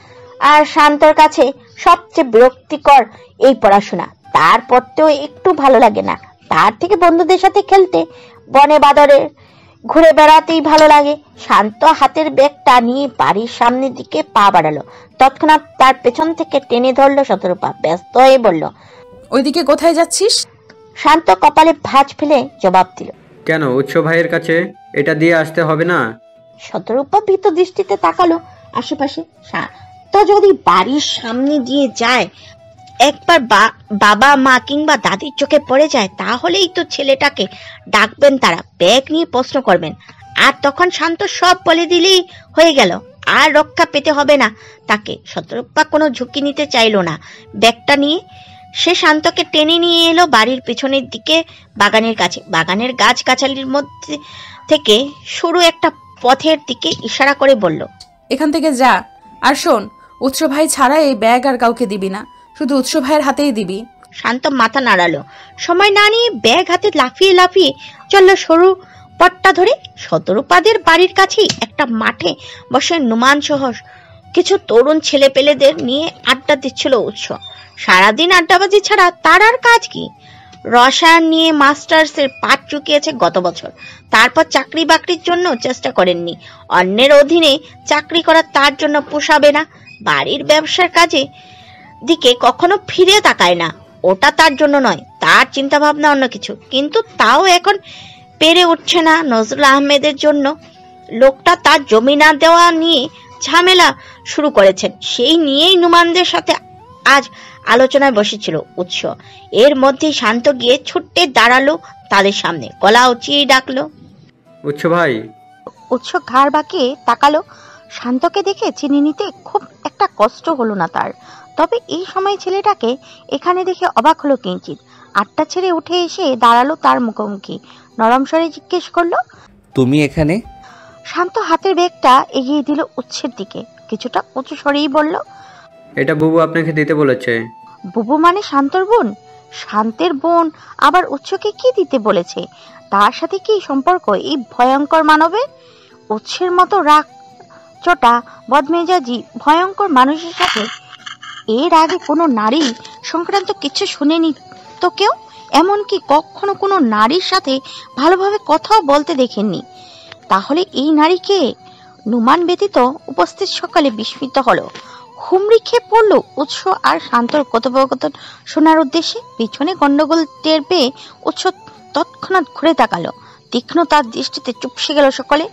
আর শান্তর কাছে সবচেয়ে বিরক্তিকর এই পড়াশোনা। তার পড়তেও একটু ভালো লাগে না, তার থেকে বন্ধুদের সাথে খেলতে, বনে বাদরে ঘুরে বেড়াতেই ভালো লাগে। শান্ত হাতের ব্যাগটা নিয়ে বাড়ির সামনের দিকে পা বাড়ালো, তৎক্ষণাৎ তার পেছন থেকে টেনে ধরলো শতরূপা। ব্যস্ত হয়ে বলল, ওইদিকে কোথায় যাচ্ছিস? শান্ত কপালে ভাঁজ ফেলে জবাব দিল, কেন, উৎস ভাইয়ের কাছে এটা দিয়ে আসতে হবে না? শতরূপা ভীত দৃষ্টিতে তাকালো আশেপাশে। তো যদি বাড়ির সামনে দিয়ে যায় একবার বাবা মা কিংবা দাদির চোখে পড়ে যায় তাহলেই তো ছেলেটাকে ডাকবেন, তারা ব্যাগ নিয়ে প্রশ্ন করবেন, আর তখন শান্ত সব বলে দিলেই হয়ে গেল, আর রক্ষা পেতে হবে না তাকে। শতরূপা কোনো ঝুঁকি নিতে চাইল না। ব্যাগটা নিয়ে সে শান্তকে টেনে নিয়ে এলো বাড়ির পেছনের দিকে, বাগানের কাছে। বাগানের গাছগাছালির মধ্যে থেকে সরু একটা পথের দিকে ইশারা করে বলল, এখান থেকে যা। আর শোন, উৎস ভাই ছাড়া এই ব্যাগ আর কাউকে দিবি না, শুধু উৎস ভাইয়ের হাতেই দিবি। শান্ত মাথা নাড়ালো। সময় না নিয়ে ব্যাগ হাতে লাফিয়ে লাফিয়ে চলল সরু পথটা ধরে। শতরূপাদের বাড়ির কাছেই একটা মাঠে বসে নুমান সহ কিছু তরুণ ছেলে পেলেদের নিয়ে আড্ডা দিচ্ছিল উৎস। সারাদিন আড্ডাবাজি ছাড়া তার আর কাজ কি? রসায়ন নিয়ে মাস্টার্সের পাঠ চুকিয়েছে গত বছর, তারপর চাকরি বাকরির জন্য চেষ্টা করেননি। অন্যের অধীনে চাকরি করা তার জন্য পোষাবে না। বাড়ির ব্যবসার কাজে দিকে কখনো ফিরে তাকায় না, ওটা তার জন্য নয়, তার চিন্তা ভাবনা অন্য কিছু। কিন্তু তাও এখন পেরে উঠছে না নজরুল আহমেদের জন্য। লোকটা তার জমি না দেওয়া নিয়ে ঝামেলা শুরু করেছেন, সেই নিয়েই নুমানদের সাথে আজ আলোচনায় বসেছিল উৎস। এর মধ্যে শান্ত গিয়ে ছুটে দাঁড়ালো তাদের সামনে, গলা উঁচিয়ে ডাকলো, উৎস ভাই। উৎস ঘাড় বাঁকিয়ে তাকালো। শান্তকে দেখে চিনি নিতে খুব একটা কষ্ট হলো না তার, তবে এই সময় ছেলেটাকে এখানে দেখে অবাক হলো কিঞ্চিত। আটটা ছেড়ে উঠে এসে দাঁড়ালো তার মুখোমুখি, নরম স্বরে জিজ্ঞেস করলো, তুমি এখানে? শান্ত হাতের ব্যাগটা এগিয়ে দিল উৎসের দিকে, কিছুটা উঁচু স্বরেই বলল, এটা বুবু আপনাকে দিতে বলেছে। বুবু মানে শান্তর বোন? শান্তের বোন আবার উৎসকে কি দিতে বলেছে? তার সাথে কি সম্পর্ক এই ভয়ঙ্কর মানবের? উৎসের মতো রাগ চটা বদমেজাজি ভয়ঙ্কর মানুষের সাথে এর আগে কোনো নারী সংক্রান্ত কিছু শুনেনি তো কেউ, এমনকি কখনো কোনো নারীর সাথে ভালোভাবে কথাও বলতে দেখেননি। তাহলে এই নারীকে? নুমান ব্যতীত উপস্থিত সকলে বিস্মিত হলো। হুমড়ি খেয়ে পড়লো উৎস আর শান্তর কথোপকথন শোনার উদ্দেশ্যে। পিছনে গন্ডগোল টের পেয়ে উৎস তৎক্ষণাৎ ঘুরে তাকালো। তীক্ষ্ণ তার দৃষ্টিতে চুপসে গেল সকলে,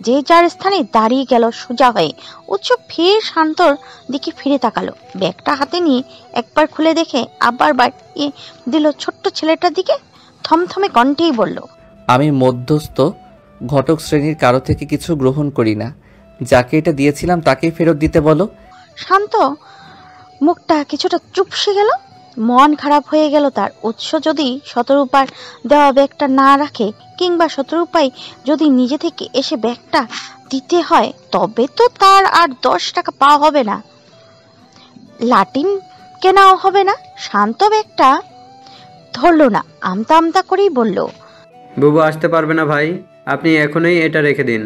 যে যার স্থানে দাঁড়িয়ে গেল সোজা হয়ে। উৎস ফের শান্তর দিকে ফিরে তাকালো, ব্যাগটা হাতে নিয়ে একবার খুলে দেখে আবার বাড়িয়ে দিল ছোট্ট ছেলেটার দিকে। থমথমে কণ্ঠেই বলল, আমি মধ্যস্থ ঘটক শ্রেণীর কারো থেকে কিছু গ্রহণ করি না, যাকে এটা দিয়েছিলাম তাকেই ফেরত দিতে বলো। শান্ত মুখটা কিছুটা চুপসে গেল, মন খারাপ হয়ে গেল তার। উৎস যদি শতরূপার দেওয়া ব্যাগটা না রাখে, কিংবা শতরূপাই যদি নিজে থেকে এসে ব্যাগটা দিতে হয়, তবে তো তার আর 10 টাকা পাওয়া হবে না, লাটিম কেনাও হবে না। শান্ত ব্যাগটা ধরলো না, আমতা আমতা করেই বলল, বুবু আসতে পারবে না ভাই, আপনি এখনই এটা রেখে দিন।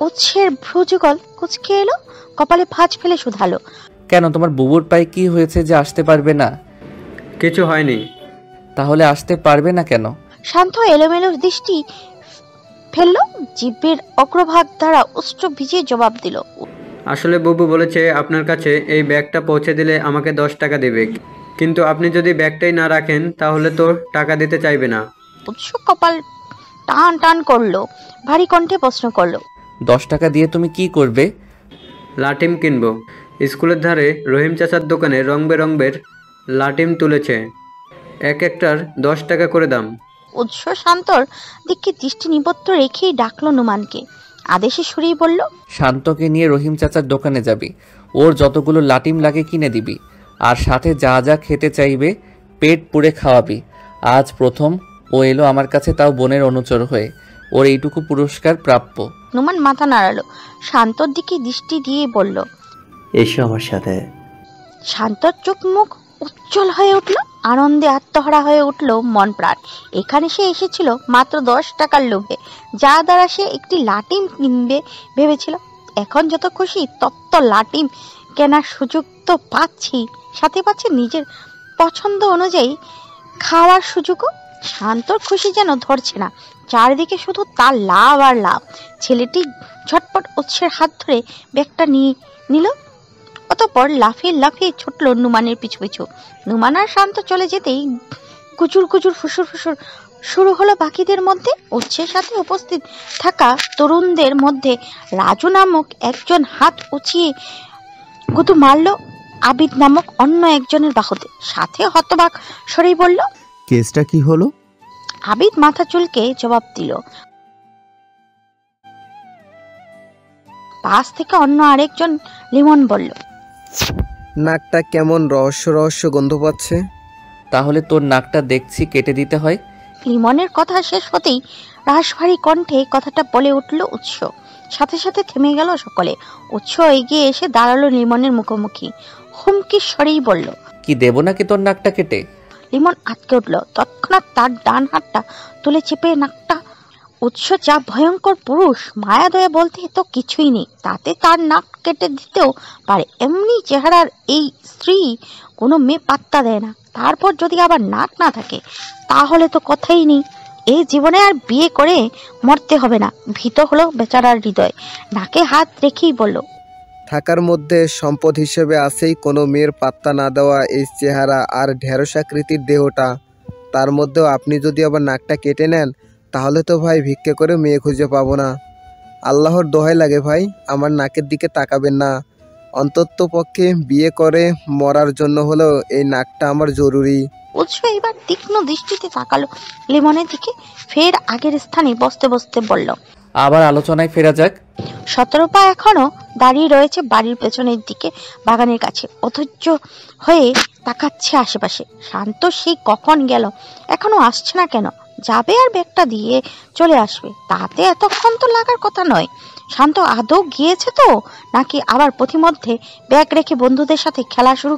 উৎসের ভ্রুযুগল কুঁচকে এলো, কপালে ভাঁজ ফেলে শুধালো, কেন, তোমার বুবুর পায়ে কি হয়েছে যে আসতে পারবে না? কিছু হয়নি। তাহলে আসতে পারবে না কেন? শান্ত এলোমেলো দৃষ্টি ফেললো, জিভের অগ্রভাগ দ্বারা উষ্ঠ ভিজিয়ে জবাব দিল, আসলে বুবু বলেছে আপনার কাছে এই ব্যাগটা পৌঁছে দিলে আমাকে 10 টাকা দেবে, কিন্তু আপনি যদি ব্যাগটাই না রাখেন তাহলে তো টাকা দিতে চাইবে না। উৎস কপাল টান টান করলো, ভারী কণ্ঠে প্রশ্ন করলো, 10 টাকা দিয়ে তুমি কি করবে? লাটিম কিনবো। স্কুলের ধারে রহিম চাচার দোকানে রং বেরঙের লাটিম তুলেছে, এক একটার 10 টাকা করে দাম। উৎস শান্তর দিকে দৃষ্টি নিবদ্ধ রেখেই ডাকলো নুমানকে, আদেশে সুরেই বলল, শান্তকে নিয়ে রহিম চাচার দোকানে যাবি, ওর যতগুলো লাটিম লাগে কিনে দিবি, আর সাথে যা যা খেতে চাইবে পেট পুড়ে খাওয়াবি। আজ প্রথম ও এলো আমার কাছে, তাও বোনের অনুচর হয়ে, ওর এইটুকু পুরস্কার প্রাপ্য। নুমান মাথা নাড়ালো, শান্তর দিকে দৃষ্টি দিয়ে বলল, এসো আমার সাথে। শান্তর চোখ মুখ উজ্জ্বল হয়ে উঠল, আনন্দে আত্মহারা হয়ে উঠল মন প্রাণ। এখানে সে এসেছিল মাত্র 10 টাকার লোভে, যা দ্বারা সে একটি লাটিম কিনবে ভেবেছিল। এখন যত খুশি তত লাটিম কেনার সুযোগ তো পাচ্ছি, সাথে পাচ্ছে নিজের পছন্দ অনুযায়ী খাওয়ার সুযোগও। শান্তর খুশি যেন ধরছে না, চারিদিকে শুধু তার লাভ আর লাভ। ছেলেটি ঝটপট উৎসের হাত ধরে ব্যাগটা নিয়ে নিল, অতঃপর লাফিয়ে লাফিয়ে ছুটল নুমানের পিছু পিছু। নুমান আর শান্ত চলে যেতেই কুচুর কুচুর ফুসুর ফুসুর শুরু হলো বাকিদের মধ্যে। উৎসের সাথে উপস্থিত থাকা তরুণদের মধ্যে রাজু নামক একজন হাত উঁচিয়ে গুতু মারল আবিদ নামক অন্য একজনের বাহুতে। সাথে হতবাক সরেই বলল, কেসটা কি হলো? আবিদ মাথা চুলকে জবাব দিল, পাশ থেকে অন্য আরেকজন লিমন বলল, নাকটা কেমন রহস্য রহস্য গন্ধ পাচ্ছে। তাহলে তোর নাকটা দেখছি কেটে দিতে হয়। লিমনের কথা শেষ হতেই রাশভারী কণ্ঠে কথাটা বলে উঠল উৎস। সাথে সাথে থেমে গেল সকলে। উৎস এগিয়ে এসে দাঁড়ালো লিমনের মুখোমুখি। হুমকি স্বরেই বলল, কি দেব নাকি তোর নাকটা কেটে? লিমন আটকে উঠল। তৎক্ষণাৎ তার ডান হাতটা তুলে চেপে নাকটা। উৎস যা ভয়ঙ্কর পুরুষ, মায়া দয়া বলতে তো কিছুই নেই, তাতে তার নাক কেটে দিতেও পারে। এমনি চেহারার এই স্ত্রী কোনো মেয়ে পাত্তা দেয় না। তারপর যদি আবার নাক না থাকে তাহলে তো কথাই নেই। এই জীবনে আর বিয়ে করে মরতে হবে না। ভীত হলো বেচারার হৃদয়। নাকে হাত রেখেই বলল, থাকার মধ্যে সম্পদ হিসেবে আছেই কোনো মেয়ের পাত্তা না দেওয়া এই চেহারা আর ঢেঁড়সাকৃতির দেহটা। তার মধ্যেও আপনি যদি আবার নাকটা কেটে নেন তাহলে তো ভাই ভিক্ষে করে মেয়ে খুঁজে পাবো না। আল্লাহর দোহাই লাগে ভাই, আমার নাকের দিকে তাকাবেন না। অন্তত পক্ষে বিয়ে করে মরার জন্য হলেও এই নাকটা আমার জরুরি। উৎস এবার তীক্ষ্ণ দৃষ্টিতে তাকালো লিমনের দিকে। ফের আগের স্থানে বসতে বসতে বলল, আবার আলোচনায় ফেরা যাক। 17 পা এখনো দাঁড়িয়ে রয়েছে বাড়ির পেছনের দিকে বাগানের কাছে। অধৈর্য হয়ে তাকাচ্ছে আশেপাশে। শান্ত সেই কখন গেল, এখনো আসছে না কেন? যাবে আর ব্যাগটা দিয়ে চলে আসবে, তাতে এতক্ষণ তো লাগার কথা নয়। শান্ত আদৌ গিয়েছে তো, নাকি আবার পথিমধ্যে ব্যাগ রেখে বন্ধুদের সাথে খেলা শুরু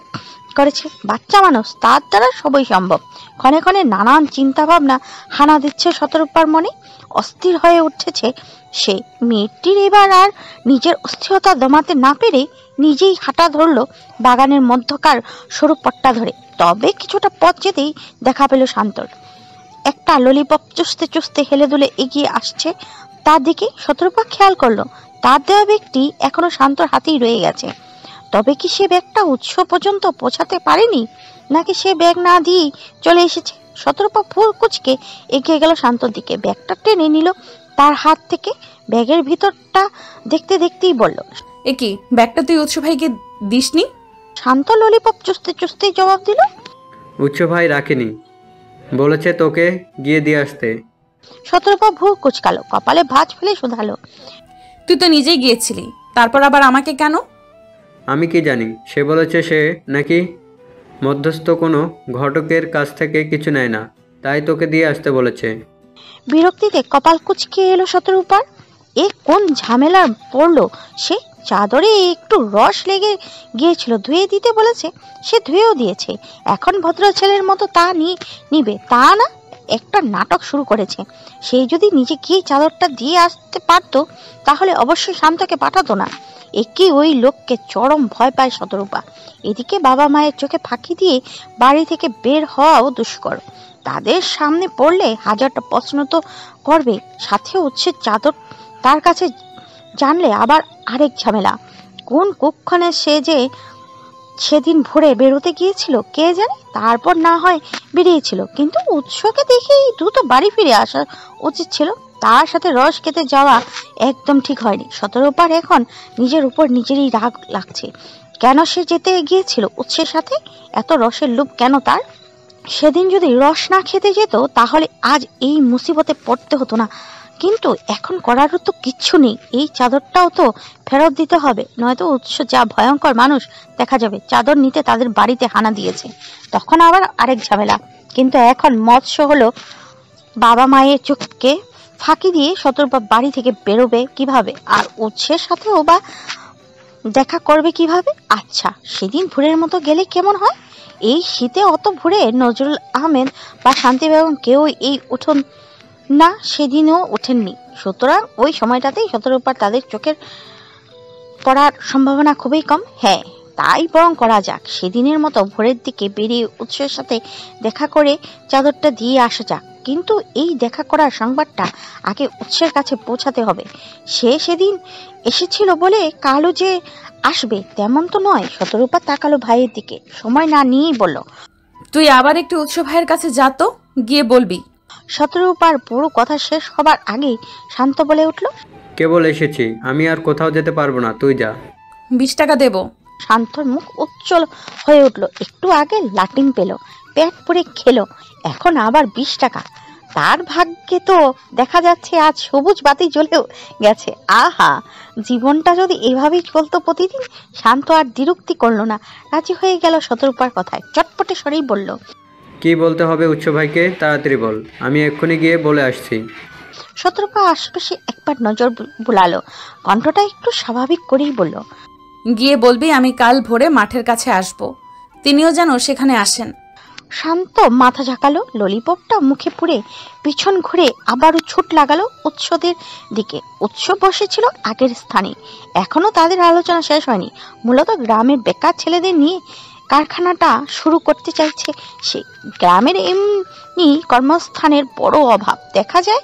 করেছে? বাচ্চা মানুষ, তার দ্বারা সবই সম্ভব। ক্ষণে ক্ষণে নানান চিন্তা ভাবনা হানা দিচ্ছে 17 পার মনে। অস্থির হয়ে উঠেছে সে। মেয়েটির এবার আর নিজের অস্থিরতা দমাতে না পেরে নিজেই হাঁটা ধরলো বাগানের মধ্যকার সরু পট্টা ধরে। তবে কিছুটা পথ যেতেই দেখা পেল শান্তর। একটা ললিপপ চুষতে চুষতে হেলে দুলে এগিয়ে আসছে তার দিকে। 17 পা খেয়াল করলো তার দেওয়া ব্যাগটি এখনো শান্তর হাতেই রয়ে গেছে। তবে কি সে ব্যাগটা উৎস পর্যন্ত পৌঁছাতে পারেনি, নাকি সে ব্যাগ না দিয়েই চলে এসেছে? 17 পা ফুল কুচকে এগিয়ে গেল শান্তর দিকে। ব্যাগটা টেনে নিল তার হাত থেকে। ব্যাগের ভিতরটা দেখতে দেখতেই বলল, এ কি, ব্যাগটা তুই উৎস ভাইকে দিসনি? শান্ত ললিপপ চুষতে চুষতেই জবাব দিল, উৎস ভাই রাখেনি, বলেছে তোকে গিয়ে দিয়ে আসতে। 17 পা ভুল কুচকালো, কপালে ভাঁজ ফেলে শুধালো, তুই তো নিজেই গিয়েছিলি, তারপর আবার আমাকে কেন? আমি কি জানি? সে বলেছে সে নাকি মধ্যস্থ কোনো ঘটকের কাছ থেকে কিছু নেয় না, তাই তোকে দিয়ে আসতে বলেছে। বিরক্তিতে কপাল কুচকে এলো 17 পার। এ কোন ঝামেলা পড়লো সে? চাদরে একটু রস লেগে গিয়েছিল, ধুয়ে দিতে বলেছে, সে ধুয়েও দিয়েছে। এখন ভদ্র ছেলের মতো তা নিবে তা না, একটা নাটক শুরু করেছে। সেই যদি নিজে গিয়ে চাদরটা দিয়ে আসতে পারতো তাহলে অবশ্যই শান্তকে পাঠাতো না। একে ওই লোককে চরম ভয় পায় 17 পা। এদিকে বাবা মায়ের চোখে ফাঁকি দিয়ে বাড়ি থেকে বের হওয়াও দুষ্কর। তাদের সামনে পড়লে হাজারটা প্রশ্ন তো করবে, সাথে উৎসের চাদর তার কাছে জানলে আবার আরেক ঝামেলা। কোন কুক্ষণে সে যে সেদিন ভোরে বেরোতে গিয়েছিল কে জানে, তারপর না হয় বেরিয়েছিল, কিন্তু উৎসকে দেখেই দ্রুত বাড়ি ফিরে আসা উচিত ছিল। তার সাথে রস খেতে যাওয়া একদম ঠিক হয়নি। 17 পার এখন নিজের উপর নিজেরই রাগ লাগছে। কেন সে যেতে গিয়েছিল উৎসের সাথে? এত রসের লোভ কেন তার? সেদিন যদি রস না খেতে যেত তাহলে আজ এই মুসিবতে পড়তে হতো না। কিন্তু এখন করারও তো কিচ্ছু নেই। এই চাদরটাও তো ফেরত দিতে হবে, নয়তো উৎস যা ভয়ঙ্কর মানুষ দেখা যাবে। চাদর নিতে তাদের বাড়িতে হানা দিয়েছে, তখন আবার আরেক ঝামেলা। কিন্তু এখন মৎস্য হলো বাবা মায়ের চোখকে ফাঁকি দিয়ে 17 পা বাড়ি থেকে বেরোবে কিভাবে, আর উৎসের সাথেও বা দেখা করবে কিভাবে? আচ্ছা, সেদিন ভোরের মতো গেলে কেমন হয়? এই শীতে অত ভোরে নজরুল আহমেদ বা শান্তি বেগম কেউ এই উঠোন না, সেদিনও ওঠেননি। সুতরাং ওই সময়টাতেই 17 পার তাদের চোখের পড়ার সম্ভাবনা খুবই কম। হ্যাঁ, তাই বরং করা যাক। সেদিনের মতো ভোরের দিকে বেরিয়ে উৎসের সাথে দেখা করে চাদরটা দিয়ে আসা যাক। কিন্তু এই দেখা করার সংবাদটা আগে উৎসের কাছে পৌঁছাতে হবে। সে সেদিন এসেছিল বলে কালও যে আসবে তেমন তো নয়। 17 পা তাকালো ভাইয়ের দিকে, সময় না নিয়েই বলল, তুই আবার একটু উৎস ভাইয়ের কাছে যা তো, গিয়ে বলবি। 17 পার পুরো কথা শেষ হবার আগেই শান্ত বলে উঠল, কেবল এসেছি, আমি আর কোথাও যেতে পারবো না, তুই যা। 20 টাকা দেব, শান্তর মুখ উজ্জ্বল হয়ে উঠল। একটু আগে লাটিম পেল, পেট পুড়ে খেলো, এখন আবার 20 টাকা। তার ভাগ্যে তো দেখা যাচ্ছে আজ সবুজ বাতি জ্বলেও গেছে। আহা, জীবনটা যদি এভাবেই চলতো প্রতিদিন। শান্ত আর দ্বিরুক্তি করলো না, রাজি হয়ে গেল শতরূপার কথায়। চটপটে স্বরেই বলল, কি বলতে হবে উচ্চ ভাইকে, তাড়াতাড়ি বল, আমি এক্ষুনি গিয়ে বলে আসছি। শতরূপা আশেপাশে একবার নজর বুলালো, কণ্ঠটা একটু স্বাভাবিক করেই বলল, গিয়ে বলবি আমি কাল ভোরে মাঠের কাছে আসব, তিনিও যেন সেখানে আসেন। শান্ত মাথা ঝাঁকালো, ললিপপটা মুখে পুড়ে পিছন ঘুরে আবারও ছুট লাগালো উৎসদের দিকে। উৎসব বসেছিল আগের স্থানে, এখনো তাদের আলোচনা শেষ হয়নি। মূলত গ্রামের বেকার ছেলেদের নিয়ে কারখানাটা শুরু করতে চাইছে সে। গ্রামের এমনি কর্মস্থানের বড় অভাব দেখা যায়,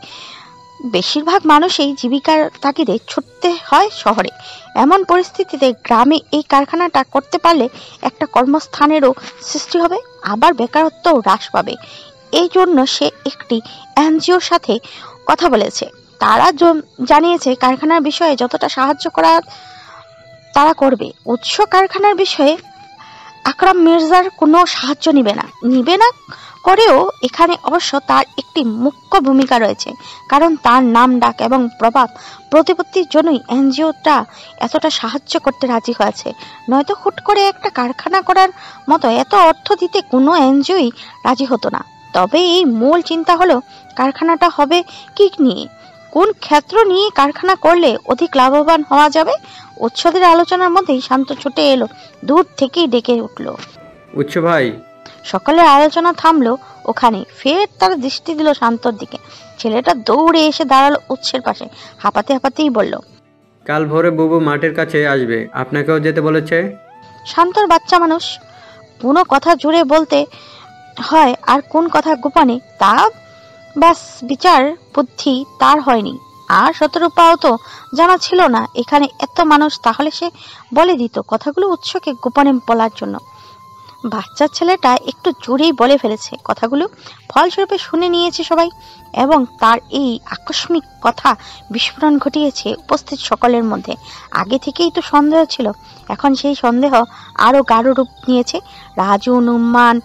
বেশিরভাগ মানুষই জীবিকার তাগিদে ছুটতে হয় শহরে। এমন পরিস্থিতিতে গ্রামে এই কারখানাটা করতে পারলে একটা কর্মস্থানেরও সৃষ্টি হবে, আবার বেকারত্বও হ্রাস পাবে। এই জন্য সে একটি এনজিওর সাথে কথা বলেছে। তারা জানিয়েছে কারখানার বিষয়ে যতটা সাহায্য করার তারা করবে। উৎস কারখানার বিষয়ে আকরাম মির্জার কোনো সাহায্য নিবে না করেও এখানে অবশ্য তার একটি মুখ্য ভূমিকা রয়েছে, কারণ তার নাম ডাক এবং প্রভাব প্রতিপত্তির জন্যই এনজিওটা এতটা সাহায্য করতে রাজি হয়েছে। নয়তো হুট করে একটা কারখানা করার মতো এত অর্থ দিতে কোনো এনজিওই রাজি হতো না। তবে এই মূল চিন্তা হলো কারখানাটা হবে কি নিয়ে, কোন ক্ষেত্র নিয়ে কারখানা করলে অধিক লাভবান হওয়া যাবে। উৎসদের আলোচনার মধ্যেই শান্ত ছুটে এলো, দূর থেকেই ডেকে উঠল, উচ্চ ভাই। সকালের আলোচনা থামলো ওখানে। ফের তার দৃষ্টি দিল শান্তর দিকে। ছেলেটা দৌড়ে এসে দাঁড়ালো উৎসের পাশে, হাঁপাতে হাঁপাতেই বলল, কাল ভোরে বুবু মাঠের কাছে আসবে, আপনাকেও যেতে বলেছে। শান্তর বাচ্চা মানুষ, কোনো কথা জুড়ে বলতে হয় আর কোন কথা গোপনে, তা ব্যাস বিচার বুদ্ধি তার হয়নি। আর শতরূপাও তো জানা ছিল না এখানে এত মানুষ, তাহলে সে বলে দিত কথাগুলো উৎসকে গোপনে বলার জন্য। বাচ্চা ছেলেটা একটু জোরেই বলে ফেলেছে কথাগুলো, ফলস্বরূপে শুনে নিয়েছে সবাই, এবং তার এই আকস্মিক কথা বিস্ফোরণ ঘটিয়েছে উপস্থিত সকলের মধ্যে। আগে থেকেই তো সন্দেহ ছিল, এখন সেই সন্দেহ আরো গাঢ় রূপ নিয়েছে। রাজু, নুম্মান,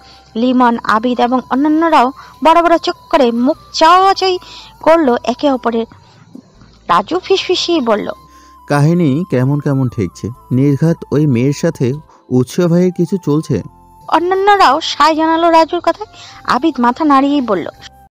লিমন, আবিদ এবং অন্যান্যরাও বড় বড় চোখ করে মুখ চাওয়াচাই করলো একে অপরের। রাজু ফিসফিসিয়ে বলল, কাহিনী কেমন কেমন ঠেকছে, নির্ঘাত ওই মেয়ের সাথে উৎস ভাইয়ের কিছু চলছে। অন্যান্যরাও সায় জানালো রাজুর কথায়। আবিদ মাথা নাড়িয়েই বলল,